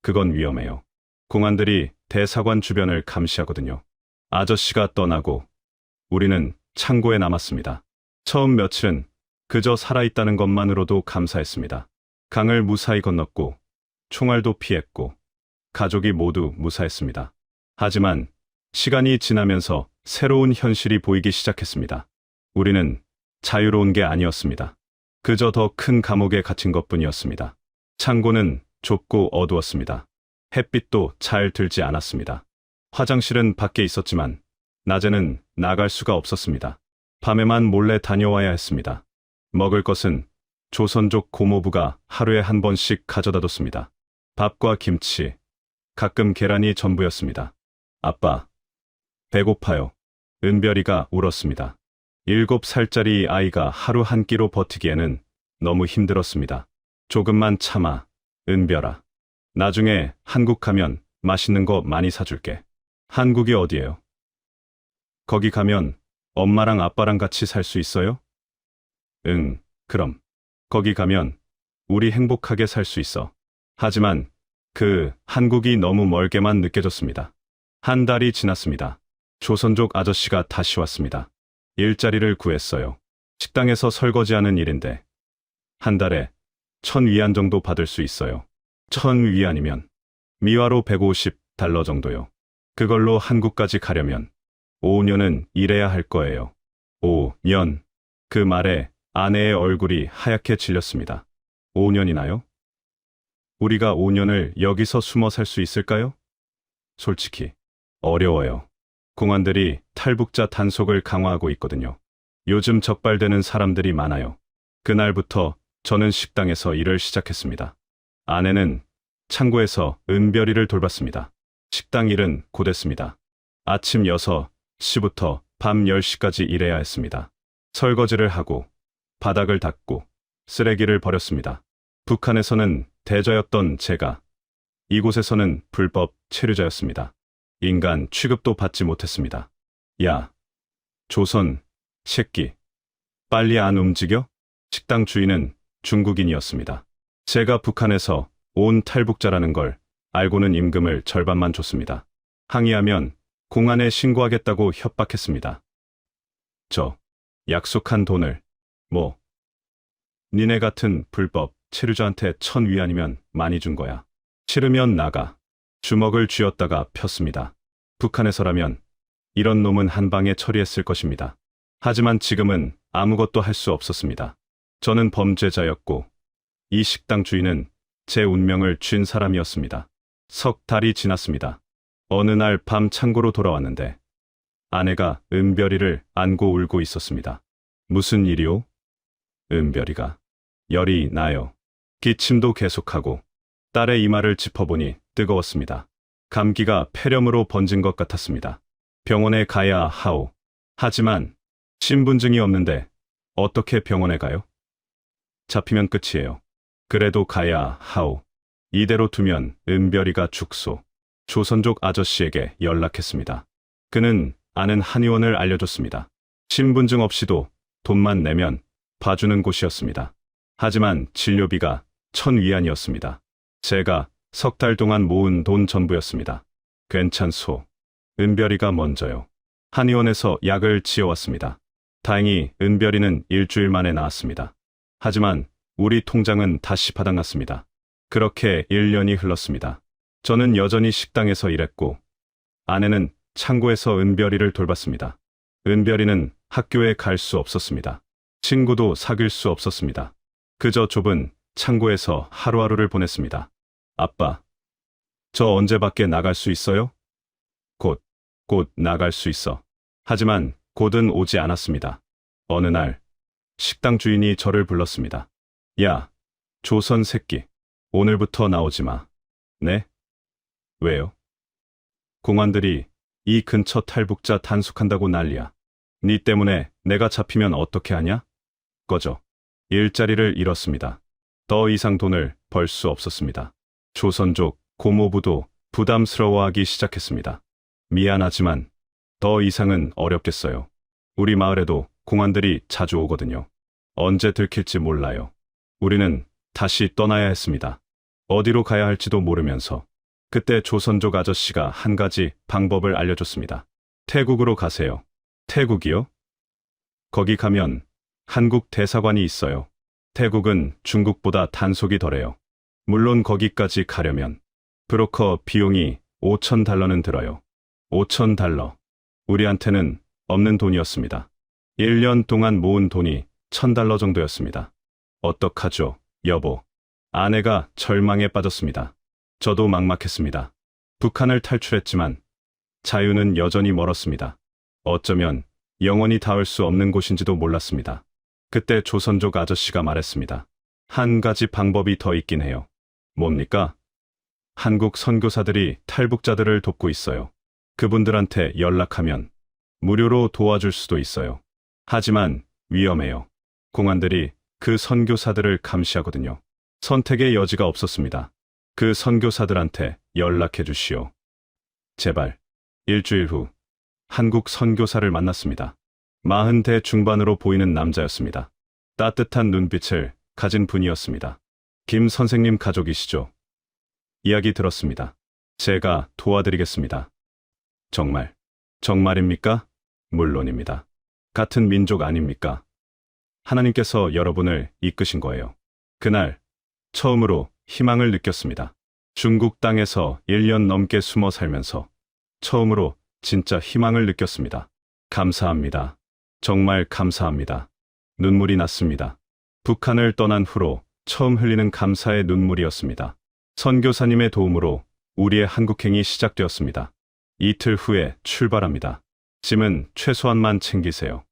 그건 위험해요. 공안들이 대사관 주변을 감시하거든요. 아저씨가 떠나고 우리는 창고에 남았습니다. 처음 며칠은 그저 살아있다는 것만으로도 감사했습니다. 강을 무사히 건넜고 총알도 피했고 가족이 모두 무사했습니다. 하지만 시간이 지나면서 새로운 현실이 보이기 시작했습니다. 우리는 자유로운 게 아니었습니다. 그저 더 큰 감옥에 갇힌 것뿐이었습니다. 창고는 좁고 어두웠습니다. 햇빛도 잘 들지 않았습니다. 화장실은 밖에 있었지만 낮에는 나갈 수가 없었습니다. 밤에만 몰래 다녀와야 했습니다. 먹을 것은 조선족 고모부가 하루에 한 번씩 가져다 뒀습니다. 밥과 김치, 가끔 계란이 전부였습니다. 아빠, 배고파요. 은별이가 울었습니다. 7살짜리 아이가 하루 한 끼로 버티기에는 너무 힘들었습니다. 조금만 참아, 은별아. 나중에 한국 가면 맛있는 거 많이 사줄게. 한국이 어디예요? 거기 가면 엄마랑 아빠랑 같이 살 수 있어요? 응, 그럼. 거기 가면 우리 행복하게 살 수 있어. 하지만 한국이 너무 멀게만 느껴졌습니다. 한 달이 지났습니다. 조선족 아저씨가 다시 왔습니다. 일자리를 구했어요. 식당에서 설거지하는 일인데 한 달에 1,000위안 정도 받을 수 있어요. 1,000위안이면 미화로 $150 정도요. 그걸로 한국까지 가려면 5년은 일해야 할 거예요. 5년. 그 말에 아내의 얼굴이 하얗게 질렸습니다. 5년이나요? 우리가 5년을 여기서 숨어 살 수 있을까요? 솔직히 어려워요. 공안들이 탈북자 단속을 강화하고 있거든요. 요즘 적발되는 사람들이 많아요. 그날부터 저는 식당에서 일을 시작했습니다. 아내는 창고에서 은별이를 돌봤습니다. 식당 일은 고됐습니다. 아침 6시부터 밤 10시까지 일해야 했습니다. 설거지를 하고 바닥을 닦고 쓰레기를 버렸습니다. 북한에서는 대저였던 제가 이곳에서는 불법 체류자였습니다. 인간 취급도 받지 못했습니다. 야, 조선 새끼, 빨리 안 움직여? 식당 주인은 중국인이었습니다. 제가 북한에서 온 탈북자라는 걸 알고는 임금을 절반만 줬습니다. 항의하면 공안에 신고하겠다고 협박했습니다. 저 약속한 돈을 니네 같은 불법 체류자한테 1,000위안이면 많이 준 거야. 싫으면 나가. 주먹을 쥐었다가 폈습니다. 북한에서라면 이런 놈은 한 방에 처리했을 것입니다. 하지만 지금은 아무것도 할 수 없었습니다. 저는 범죄자였고 이 식당 주인은 제 운명을 쥔 사람이었습니다. 석 달이 지났습니다. 어느 날 밤 창고로 돌아왔는데 아내가 은별이를 안고 울고 있었습니다. 무슨 일이오? 은별이가 열이 나요. 기침도 계속하고 딸의 이마를 짚어보니 뜨거웠습니다. 감기가 폐렴으로 번진 것 같았습니다. 병원에 가야 하오. 하지만 신분증이 없는데 어떻게 병원에 가요? 잡히면 끝이에요. 그래도 가야 하오. 이대로 두면 은별이가 죽소. 조선족 아저씨에게 연락했습니다. 그는 아는 한의원을 알려줬습니다. 신분증 없이도 돈만 내면 봐주는 곳이었습니다. 하지만 진료비가 1,000위안이었습니다. 제가 석 달 동안 모은 돈 전부였습니다. 괜찮소. 은별이가 먼저요. 한의원에서 약을 지어왔습니다. 다행히 은별이는 일주일 만에 나았습니다. 하지만 우리 통장은 다시 바닥났습니다. 그렇게 1년이 흘렀습니다. 저는 여전히 식당에서 일했고 아내는 창고에서 은별이를 돌봤습니다. 은별이는 학교에 갈 수 없었습니다. 친구도 사귈 수 없었습니다. 그저 좁은 창고에서 하루하루를 보냈습니다. 아빠, 저 언제 밖에 나갈 수 있어요? 곧 나갈 수 있어. 하지만 곧은 오지 않았습니다. 어느 날 식당 주인이 저를 불렀습니다. 야, 조선 새끼, 오늘부터 나오지 마. 네? 왜요? 공안들이 이 근처 탈북자 단속한다고 난리야. 니 때문에 내가 잡히면 어떻게 하냐? 꺼져. 일자리를 잃었습니다. 더 이상 돈을 벌 수 없었습니다. 조선족 고모부도 부담스러워하기 시작했습니다. 미안하지만 더 이상은 어렵겠어요. 우리 마을에도 공안들이 자주 오거든요. 언제 들킬지 몰라요. 우리는 다시 떠나야 했습니다. 어디로 가야 할지도 모르면서 그때 조선족 아저씨가 한 가지 방법을 알려줬습니다. 태국으로 가세요. 태국이요? 거기 가면 한국 대사관이 있어요. 태국은 중국보다 단속이 덜해요. 물론 거기까지 가려면 브로커 비용이 5,000달러는 들어요. 5,000달러. 우리한테는 없는 돈이었습니다. 1년 동안 모은 돈이 1,000달러 정도였습니다. 어떡하죠, 여보. 아내가 절망에 빠졌습니다. 저도 막막했습니다. 북한을 탈출했지만 자유는 여전히 멀었습니다. 어쩌면 영원히 닿을 수 없는 곳인지도 몰랐습니다. 그때 조선족 아저씨가 말했습니다. 한 가지 방법이 더 있긴 해요. 뭡니까? 한국 선교사들이 탈북자들을 돕고 있어요. 그분들한테 연락하면 무료로 도와줄 수도 있어요. 하지만 위험해요. 공안들이 그 선교사들을 감시하거든요. 선택의 여지가 없었습니다. 그 선교사들한테 연락해 주시오. 제발. 일주일 후 한국 선교사를 만났습니다. 40대 중반으로 보이는 남자였습니다. 따뜻한 눈빛을 가진 분이었습니다. 김 선생님 가족이시죠? 이야기 들었습니다. 제가 도와드리겠습니다. 정말입니까? 물론입니다. 같은 민족 아닙니까? 하나님께서 여러분을 이끄신 거예요. 그날 처음으로 희망을 느꼈습니다. 중국 땅에서 1년 넘게 숨어 살면서 처음으로 진짜 희망을 느꼈습니다. 감사합니다. 정말 감사합니다. 눈물이 났습니다. 북한을 떠난 후로 처음 흘리는 감사의 눈물이었습니다. 선교사님의 도움으로 우리의 한국행이 시작되었습니다. 이틀 후에 출발합니다. 짐은 최소한만 챙기세요.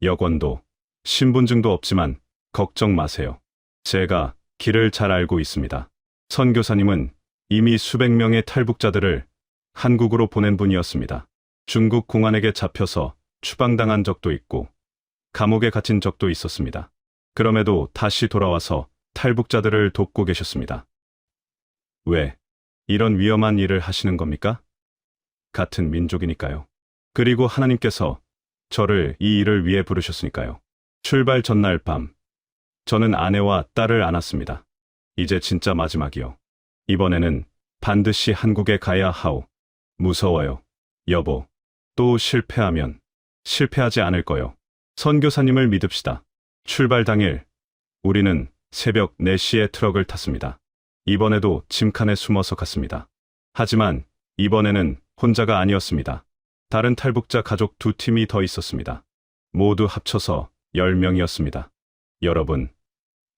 여권도, 신분증도 없지만 걱정 마세요. 제가 길을 잘 알고 있습니다. 선교사님은 이미 수백 명의 탈북자들을 한국으로 보낸 분이었습니다. 중국 공안에게 잡혀서 추방당한 적도 있고 감옥에 갇힌 적도 있었습니다. 그럼에도 다시 돌아와서 탈북자들을 돕고 계셨습니다. 왜 이런 위험한 일을 하시는 겁니까? 같은 민족이니까요. 그리고 하나님께서 저를 이 일을 위해 부르셨으니까요. 출발 전날 밤, 저는 아내와 딸을 안았습니다. 이제 진짜 마지막이요. 이번에는 반드시 한국에 가야 하오. 무서워요. 여보, 또 실패하면 실패하지 않을 거요. 선교사님을 믿읍시다. 출발 당일, 우리는 새벽 4시에 트럭을 탔습니다. 이번에도 짐칸에 숨어서 갔습니다. 하지만 이번에는 혼자가 아니었습니다. 다른 탈북자 가족 2팀이 더 있었습니다. 모두 합쳐서 10명이었습니다. 여러분,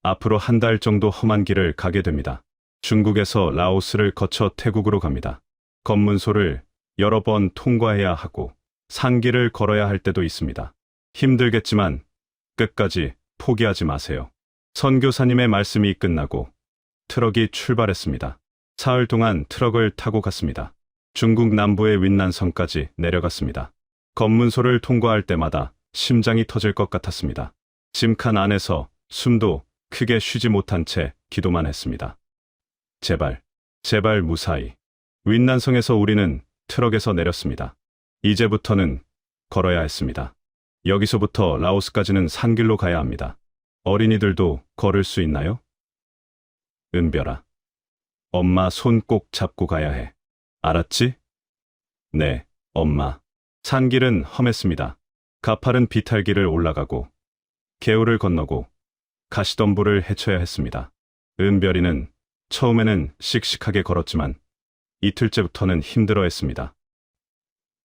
앞으로 한 달 정도 험한 길을 가게 됩니다. 중국에서 라오스를 거쳐 태국으로 갑니다. 검문소를 여러 번 통과해야 하고 산길을 걸어야 할 때도 있습니다. 힘들겠지만 끝까지 포기하지 마세요. 선교사님의 말씀이 끝나고 트럭이 출발했습니다. 사흘 동안 트럭을 타고 갔습니다. 중국 남부의 윈난성까지 내려갔습니다. 검문소를 통과할 때마다 심장이 터질 것 같았습니다. 짐칸 안에서 숨도 크게 쉬지 못한 채 기도만 했습니다. 제발 무사히. 윈난성에서 우리는 트럭에서 내렸습니다. 이제부터는 걸어야 했습니다. 여기서부터 라오스까지는 산길로 가야 합니다. 어린이들도 걸을 수 있나요? 은별아, 엄마 손 꼭 잡고 가야 해. 알았지? 네, 엄마. 산길은 험했습니다. 가파른 비탈길을 올라가고 개울을 건너고 가시덤불을 헤쳐야 했습니다. 은별이는 처음에는 씩씩하게 걸었지만 이틀째부터는 힘들어했습니다.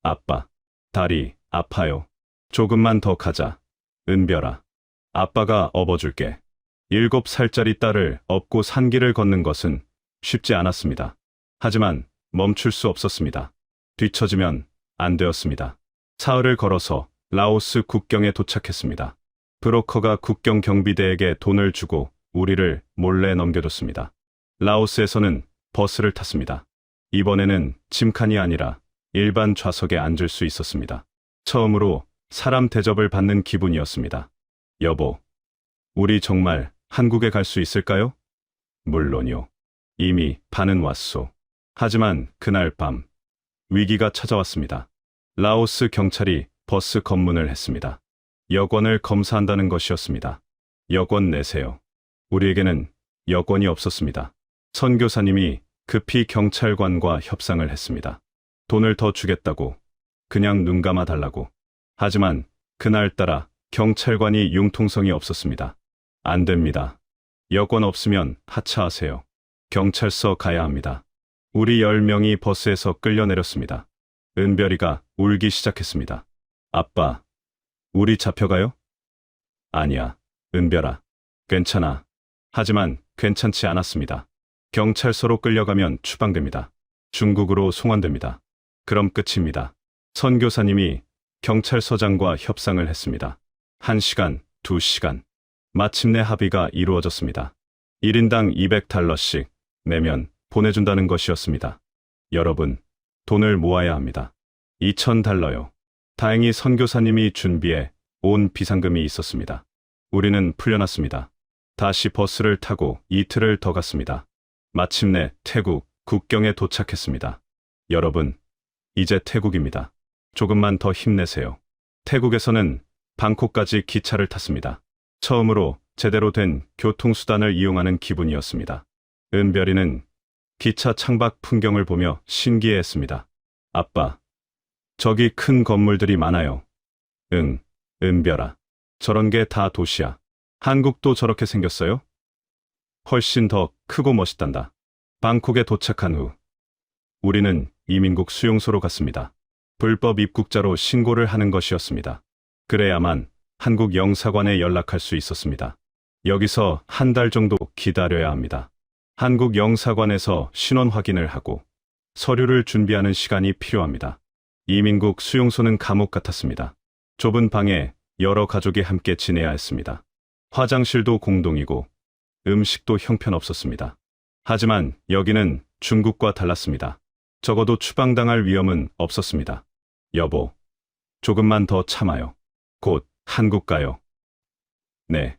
아빠, 다리 아파요. 조금만 더 가자. 은별아, 아빠가 업어줄게. 7살짜리 딸을 업고 산길을 걷는 것은 쉽지 않았습니다. 하지만 멈출 수 없었습니다. 뒤처지면 안 되었습니다. 사흘을 걸어서 라오스 국경에 도착했습니다. 브로커가 국경 경비대에게 돈을 주고 우리를 몰래 넘겨줬습니다. 라오스에서는 버스를 탔습니다. 이번에는 짐칸이 아니라 일반 좌석에 앉을 수 있었습니다. 처음으로 사람 대접을 받는 기분이었습니다. 여보, 우리 정말 한국에 갈 수 있을까요? 물론요. 이미 반은 왔소. 하지만 그날 밤 위기가 찾아왔습니다. 라오스 경찰이 버스 검문을 했습니다. 여권을 검사한다는 것이었습니다. 여권 내세요. 우리에게는 여권이 없었습니다. 선교사님이 급히 경찰관과 협상을 했습니다. 돈을 더 주겠다고, 그냥 눈 감아 달라고. 하지만 그날따라 경찰관이 융통성이 없었습니다. 안 됩니다. 여권 없으면 하차하세요. 경찰서 가야 합니다. 우리 10명이 버스에서 끌려 내렸습니다. 은별이가 울기 시작했습니다. 아빠, 우리 잡혀가요? 아니야, 은별아. 괜찮아. 하지만 괜찮지 않았습니다. 경찰서로 끌려가면 추방됩니다. 중국으로 송환됩니다. 그럼 끝입니다. 선교사님이 경찰서장과 협상을 했습니다. 1시간, 2시간. 마침내 합의가 이루어졌습니다. 1인당 200달러씩 내면 보내준다는 것이었습니다. 여러분, 돈을 모아야 합니다. 2000달러요. 다행히 선교사님이 준비해 온 비상금이 있었습니다. 우리는 풀려났습니다. 다시 버스를 타고 이틀을 더 갔습니다. 마침내 태국 국경에 도착했습니다. 여러분, 이제 태국입니다. 조금만 더 힘내세요. 태국에서는 방콕까지 기차를 탔습니다. 처음으로 제대로 된 교통수단을 이용하는 기분이었습니다. 은별이는 기차 창밖 풍경을 보며 신기해했습니다. 아빠, 저기 큰 건물들이 많아요. 응, 은별아. 저런 게 다 도시야. 한국도 저렇게 생겼어요? 훨씬 더 크고 멋있단다. 방콕에 도착한 후 우리는 이민국 수용소로 갔습니다. 불법 입국자로 신고를 하는 것이었습니다. 그래야만 한국 영사관에 연락할 수 있었습니다. 여기서 한 달 정도 기다려야 합니다. 한국 영사관에서 신원 확인을 하고 서류를 준비하는 시간이 필요합니다. 이민국 수용소는 감옥 같았습니다. 좁은 방에 여러 가족이 함께 지내야 했습니다. 화장실도 공동이고 음식도 형편없었습니다. 하지만 여기는 중국과 달랐습니다. 적어도 추방당할 위험은 없었습니다. 여보, 조금만 더 참아요. 곧 한국 가요. 네,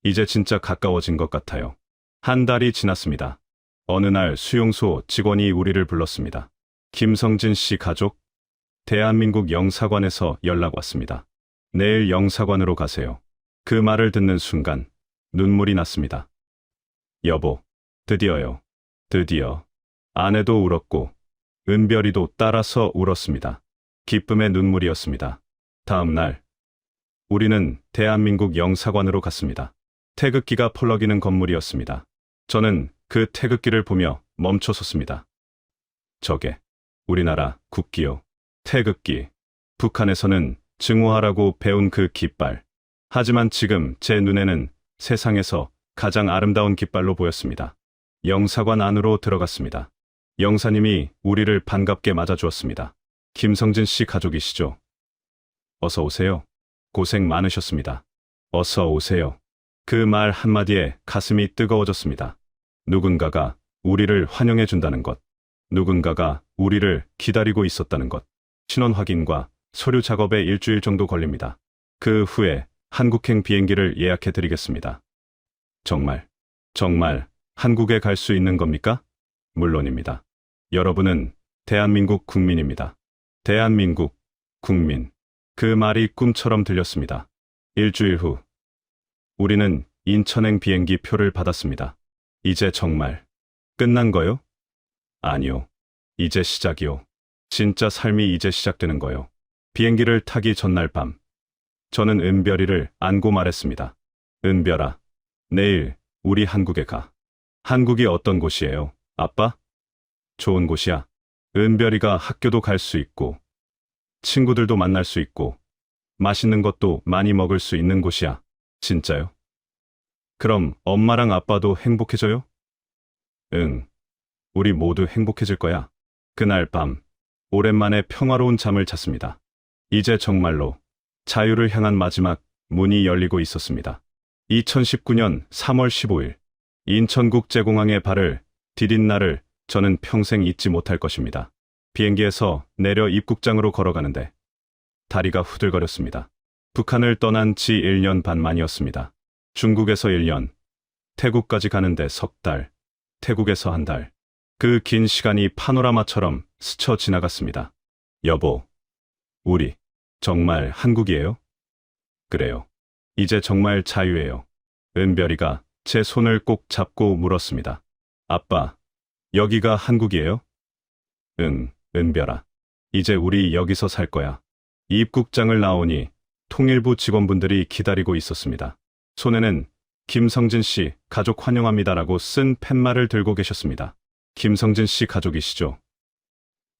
이제 진짜 가까워진 것 같아요. 한 달이 지났습니다. 어느 날 수용소 직원이 우리를 불렀습니다. 김성진 씨 가족? 대한민국 영사관에서 연락 왔습니다. 내일 영사관으로 가세요. 그 말을 듣는 순간 눈물이 났습니다. 여보, 드디어요. 드디어. 아내도 울었고 은별이도 따라서 울었습니다. 기쁨의 눈물이었습니다. 다음 날 우리는 대한민국 영사관으로 갔습니다. 태극기가 펄럭이는 건물이었습니다. 저는 그 태극기를 보며 멈춰섰습니다. 저게 우리나라 국기요. 태극기. 북한에서는 증오하라고 배운 그 깃발. 하지만 지금 제 눈에는 세상에서 가장 아름다운 깃발로 보였습니다. 영사관 안으로 들어갔습니다. 영사님이 우리를 반갑게 맞아주었습니다. 김성진 씨 가족이시죠? 어서 오세요. 고생 많으셨습니다. 어서 오세요. 그 말 한마디에 가슴이 뜨거워졌습니다. 누군가가 우리를 환영해 준다는 것. 누군가가 우리를 기다리고 있었다는 것. 신원 확인과 서류 작업에 일주일 정도 걸립니다. 그 후에 한국행 비행기를 예약해 드리겠습니다. 정말 한국에 갈 수 있는 겁니까? 물론입니다. 여러분은 대한민국 국민입니다. 대한민국 국민. 그 말이 꿈처럼 들렸습니다. 일주일 후 우리는 인천행 비행기 표를 받았습니다. 이제 정말 끝난 거요? 아니요. 이제 시작이요. 진짜 삶이 이제 시작되는 거요. 비행기를 타기 전날 밤 저는 은별이를 안고 말했습니다. 은별아, 내일 우리 한국에 가. 한국이 어떤 곳이에요, 아빠? 좋은 곳이야. 은별이가 학교도 갈 수 있고 친구들도 만날 수 있고 맛있는 것도 많이 먹을 수 있는 곳이야. 진짜요? 그럼 엄마랑 아빠도 행복해져요? 응. 우리 모두 행복해질 거야. 그날 밤 오랜만에 평화로운 잠을 잤습니다. 이제 정말로 자유를 향한 마지막 문이 열리고 있었습니다. 2019년 3월 15일 인천국제공항에 발을 디딘 날을 저는 평생 잊지 못할 것입니다. 비행기에서 내려 입국장으로 걸어가는데 다리가 후들거렸습니다. 북한을 떠난 지 1년 반 만이었습니다. 중국에서 1년, 태국까지 가는데 석 달, 태국에서 한 달. 그 긴 시간이 파노라마처럼 스쳐 지나갔습니다. 여보, 우리 정말 한국이에요? 그래요. 이제 정말 자유예요. 은별이가 제 손을 꼭 잡고 물었습니다. 아빠, 여기가 한국이에요? 응, 은별아. 이제 우리 여기서 살 거야. 입국장을 나오니 통일부 직원분들이 기다리고 있었습니다. 손에는 김성진 씨 가족 환영합니다라고 쓴 팻말을 들고 계셨습니다. 김성진 씨 가족이시죠?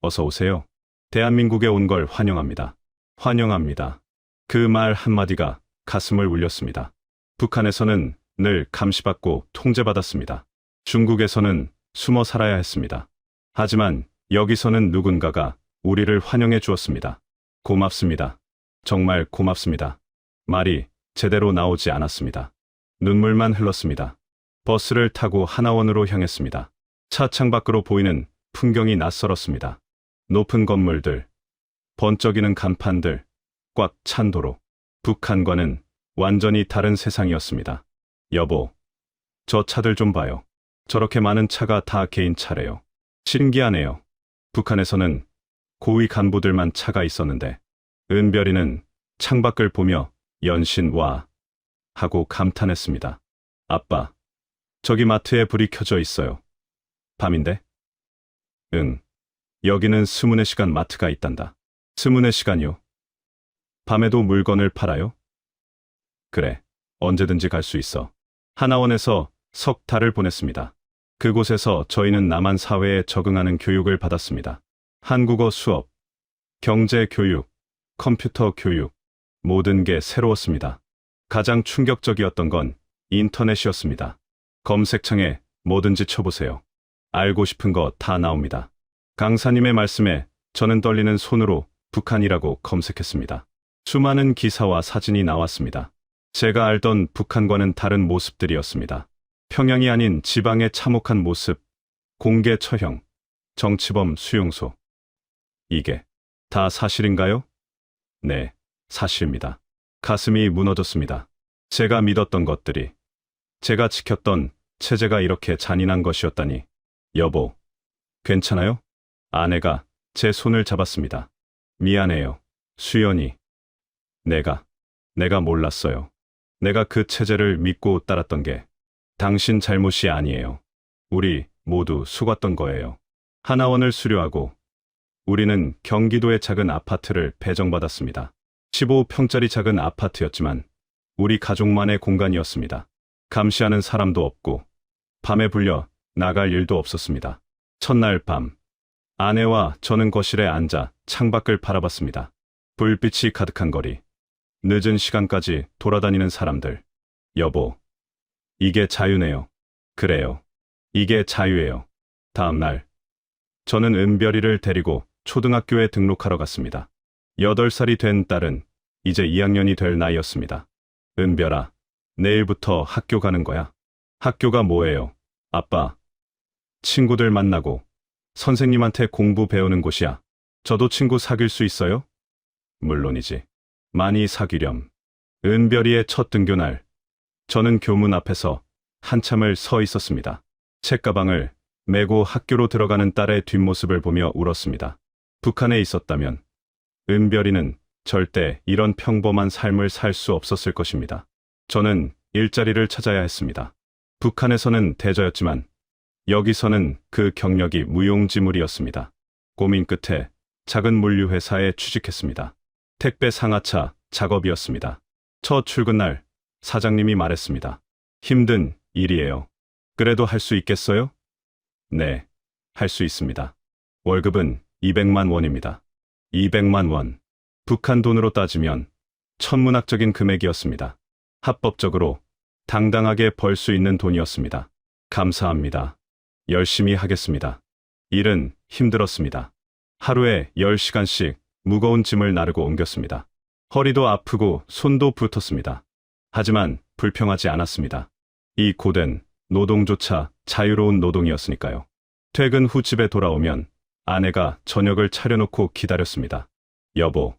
어서 오세요. 대한민국에 온 걸 환영합니다. 환영합니다. 그 말 한마디가 가슴을 울렸습니다. 북한에서는 늘 감시받고 통제받았습니다. 중국에서는 숨어 살아야 했습니다. 하지만 여기서는 누군가가 우리를 환영해 주었습니다. 고맙습니다. 정말 고맙습니다. 말이 제대로 나오지 않았습니다. 눈물만 흘렀습니다. 버스를 타고 하나원으로 향했습니다. 차 창밖으로 보이는 풍경이 낯설었습니다. 높은 건물들, 번쩍이는 간판들, 꽉 찬 도로. 북한과는 완전히 다른 세상이었습니다. 여보, 저 차들 좀 봐요. 저렇게 많은 차가 다 개인 차래요. 신기하네요. 북한에서는 고위 간부들만 차가 있었는데 은별이는 창밖을 보며 연신 와 하고 감탄했습니다. 아빠, 저기 마트에 불이 켜져 있어요. 밤인데? 응, 여기는 24시간 마트가 있단다. 24시간이요? 밤에도 물건을 팔아요? 그래, 언제든지 갈 수 있어. 하나원에서 석 달을 보냈습니다. 그곳에서 저희는 남한 사회에 적응하는 교육을 받았습니다. 한국어 수업, 경제 교육, 컴퓨터 교육, 모든 게 새로웠습니다. 가장 충격적이었던 건 인터넷이었습니다. 검색창에 뭐든지 쳐보세요. 알고 싶은 거 다 나옵니다. 강사님의 말씀에 저는 떨리는 손으로 북한이라고 검색했습니다. 수많은 기사와 사진이 나왔습니다. 제가 알던 북한과는 다른 모습들이었습니다. 평양이 아닌 지방의 참혹한 모습, 공개 처형, 정치범 수용소. 이게 다 사실인가요? 네, 사실입니다. 가슴이 무너졌습니다. 제가 믿었던 것들이, 제가 지켰던 체제가 이렇게 잔인한 것이었다니. 여보, 괜찮아요? 아내가 제 손을 잡았습니다. 미안해요, 수연이. 내가 몰랐어요. 내가 그 체제를 믿고 따랐던 게 당신 잘못이 아니에요. 우리 모두 속았던 거예요. 하나원을 수료하고 우리는 경기도의 작은 아파트를 배정받았습니다. 15평짜리 작은 아파트였지만 우리 가족만의 공간이었습니다. 감시하는 사람도 없고 밤에 불려 나갈 일도 없었습니다. 첫날 밤, 아내와 저는 거실에 앉아 창밖을 바라봤습니다. 불빛이 가득한 거리, 늦은 시간까지 돌아다니는 사람들. 여보, 이게 자유네요. 그래요. 이게 자유예요. 다음 날, 저는 은별이를 데리고 초등학교에 등록하러 갔습니다. 8살이 된 딸은 이제 2학년이 될 나이였습니다. 은별아, 내일부터 학교 가는 거야. 학교가 뭐예요? 아빠, 친구들 만나고 선생님한테 공부 배우는 곳이야. 저도 친구 사귈 수 있어요? 물론이지. 많이 사귀렴. 은별이의 첫 등교날, 저는 교문 앞에서 한참을 서 있었습니다. 책가방을 메고 학교로 들어가는 딸의 뒷모습을 보며 울었습니다. 북한에 있었다면 은별이는 절대 이런 평범한 삶을 살 수 없었을 것입니다. 저는 일자리를 찾아야 했습니다. 북한에서는 대저였지만 여기서는 그 경력이 무용지물이었습니다. 고민 끝에 작은 물류회사에 취직했습니다. 택배 상하차 작업이었습니다. 첫 출근 날 사장님이 말했습니다. 힘든 일이에요. 그래도 할 수 있겠어요? 네, 할 수 있습니다. 월급은 200만 원입니다. 200만 원. 북한 돈으로 따지면 천문학적인 금액이었습니다. 합법적으로 당당하게 벌 수 있는 돈이었습니다. 감사합니다. 열심히 하겠습니다. 일은 힘들었습니다. 하루에 10시간씩 무거운 짐을 나르고 옮겼습니다. 허리도 아프고 손도 붓었습니다. 하지만 불평하지 않았습니다. 이 고된 노동조차 자유로운 노동이었으니까요. 퇴근 후 집에 돌아오면 아내가 저녁을 차려놓고 기다렸습니다. 여보,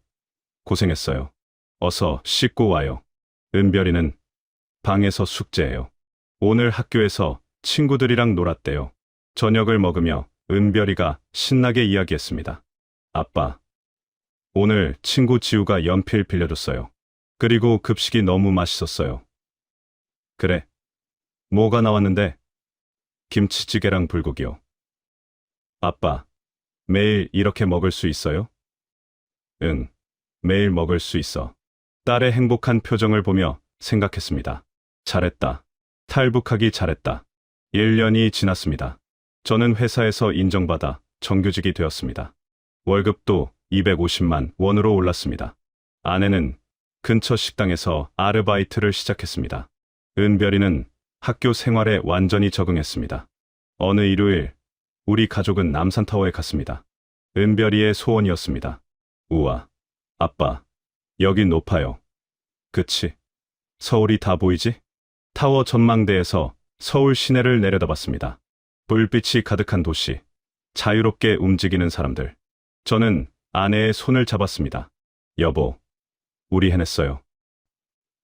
고생했어요. 어서 씻고 와요. 은별이는 방에서 숙제해요. 오늘 학교에서 친구들이랑 놀았대요. 저녁을 먹으며 은별이가 신나게 이야기했습니다. 아빠, 오늘 친구 지우가 연필 빌려줬어요. 그리고 급식이 너무 맛있었어요. 그래. 뭐가 나왔는데? 김치찌개랑 불고기요. 아빠, 매일 이렇게 먹을 수 있어요? 응, 매일 먹을 수 있어. 딸의 행복한 표정을 보며 생각했습니다. 잘했다. 탈북하기 잘했다. 1년이 지났습니다. 저는 회사에서 인정받아 정규직이 되었습니다. 월급도 250만 원으로 올랐습니다. 아내는 근처 식당에서 아르바이트를 시작했습니다. 은별이는 학교 생활에 완전히 적응했습니다. 어느 일요일, 우리 가족은 남산타워에 갔습니다. 은별이의 소원이었습니다. 우와, 아빠, 여긴 높아요. 그치? 서울이 다 보이지? 타워 전망대에서 서울 시내를 내려다봤습니다. 불빛이 가득한 도시, 자유롭게 움직이는 사람들. 저는 아내의 손을 잡았습니다. 여보, 우리 해냈어요.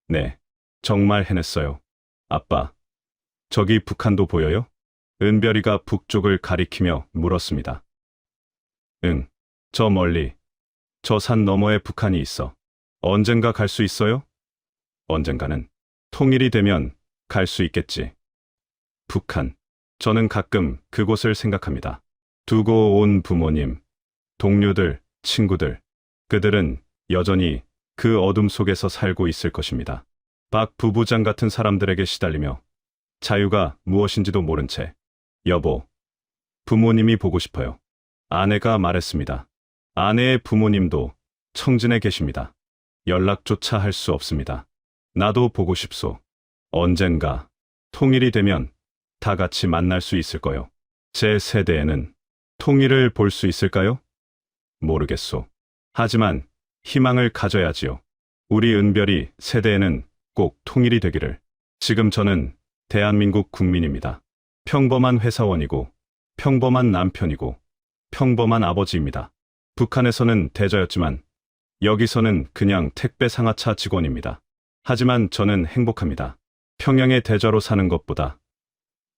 네, 정말 해냈어요. 아빠, 저기 북한도 보여요? 은별이가 북쪽을 가리키며 물었습니다. 응, 저 멀리, 저 산 너머에 북한이 있어. 언젠가 갈 수 있어요? 언젠가는 통일이 되면 갈 수 있겠지. 북한. 저는 가끔 그곳을 생각합니다. 두고 온 부모님, 동료들, 친구들. 그들은 여전히 그 어둠 속에서 살고 있을 것입니다. 박 부부장 같은 사람들에게 시달리며 자유가 무엇인지도 모른 채. 여보, 부모님이 보고 싶어요. 아내가 말했습니다. 아내의 부모님도 청진에 계십니다. 연락조차 할 수 없습니다. 나도 보고 싶소. 언젠가 통일이 되면 다 같이 만날 수 있을 거요. 제 세대에는 통일을 볼 수 있을까요? 모르겠소. 하지만 희망을 가져야지요. 우리 은별이 세대에는 꼭 통일이 되기를. 지금 저는 대한민국 국민입니다. 평범한 회사원이고, 평범한 남편이고, 평범한 아버지입니다. 북한에서는 대저였지만, 여기서는 그냥 택배 상하차 직원입니다. 하지만 저는 행복합니다. 평양의 대저로 사는 것보다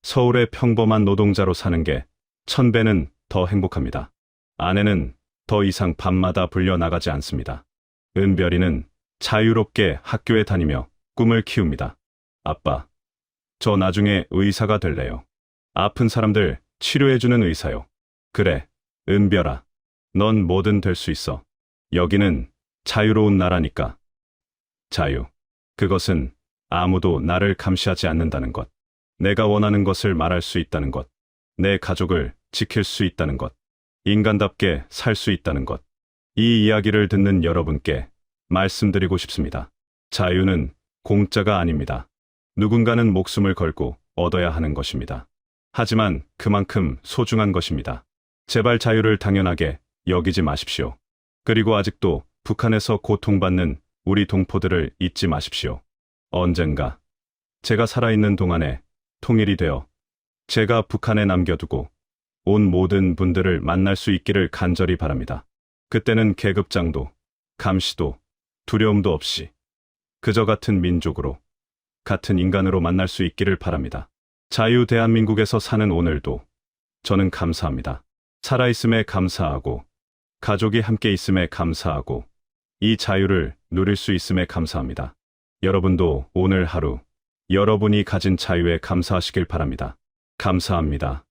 서울의 평범한 노동자로 사는 게 1000배는 더 행복합니다. 아내는 더 이상 밤마다 불려나가지 않습니다. 은별이는 자유롭게 학교에 다니며 꿈을 키웁니다. 아빠, 저 나중에 의사가 될래요. 아픈 사람들 치료해주는 의사요. 그래, 은별아, 넌 뭐든 될 수 있어. 여기는 자유로운 나라니까. 자유. 그것은 아무도 나를 감시하지 않는다는 것. 내가 원하는 것을 말할 수 있다는 것. 내 가족을 지킬 수 있다는 것. 인간답게 살 수 있다는 것. 이 이야기를 듣는 여러분께 말씀드리고 싶습니다. 자유는 공짜가 아닙니다. 누군가는 목숨을 걸고 얻어야 하는 것입니다. 하지만 그만큼 소중한 것입니다. 제발 자유를 당연하게 여기지 마십시오. 그리고 아직도 북한에서 고통받는 우리 동포들을 잊지 마십시오. 언젠가 제가 살아있는 동안에 통일이 되어 제가 북한에 남겨두고 온 모든 분들을 만날 수 있기를 간절히 바랍니다. 그때는 계급장도, 감시도, 두려움도 없이 그저 같은 민족으로, 같은 인간으로 만날 수 있기를 바랍니다. 자유 대한민국에서 사는 오늘도 저는 감사합니다. 살아있음에 감사하고, 가족이 함께 있음에 감사하고, 이 자유를 누릴 수 있음에 감사합니다. 여러분도 오늘 하루 여러분이 가진 자유에 감사하시길 바랍니다. 감사합니다.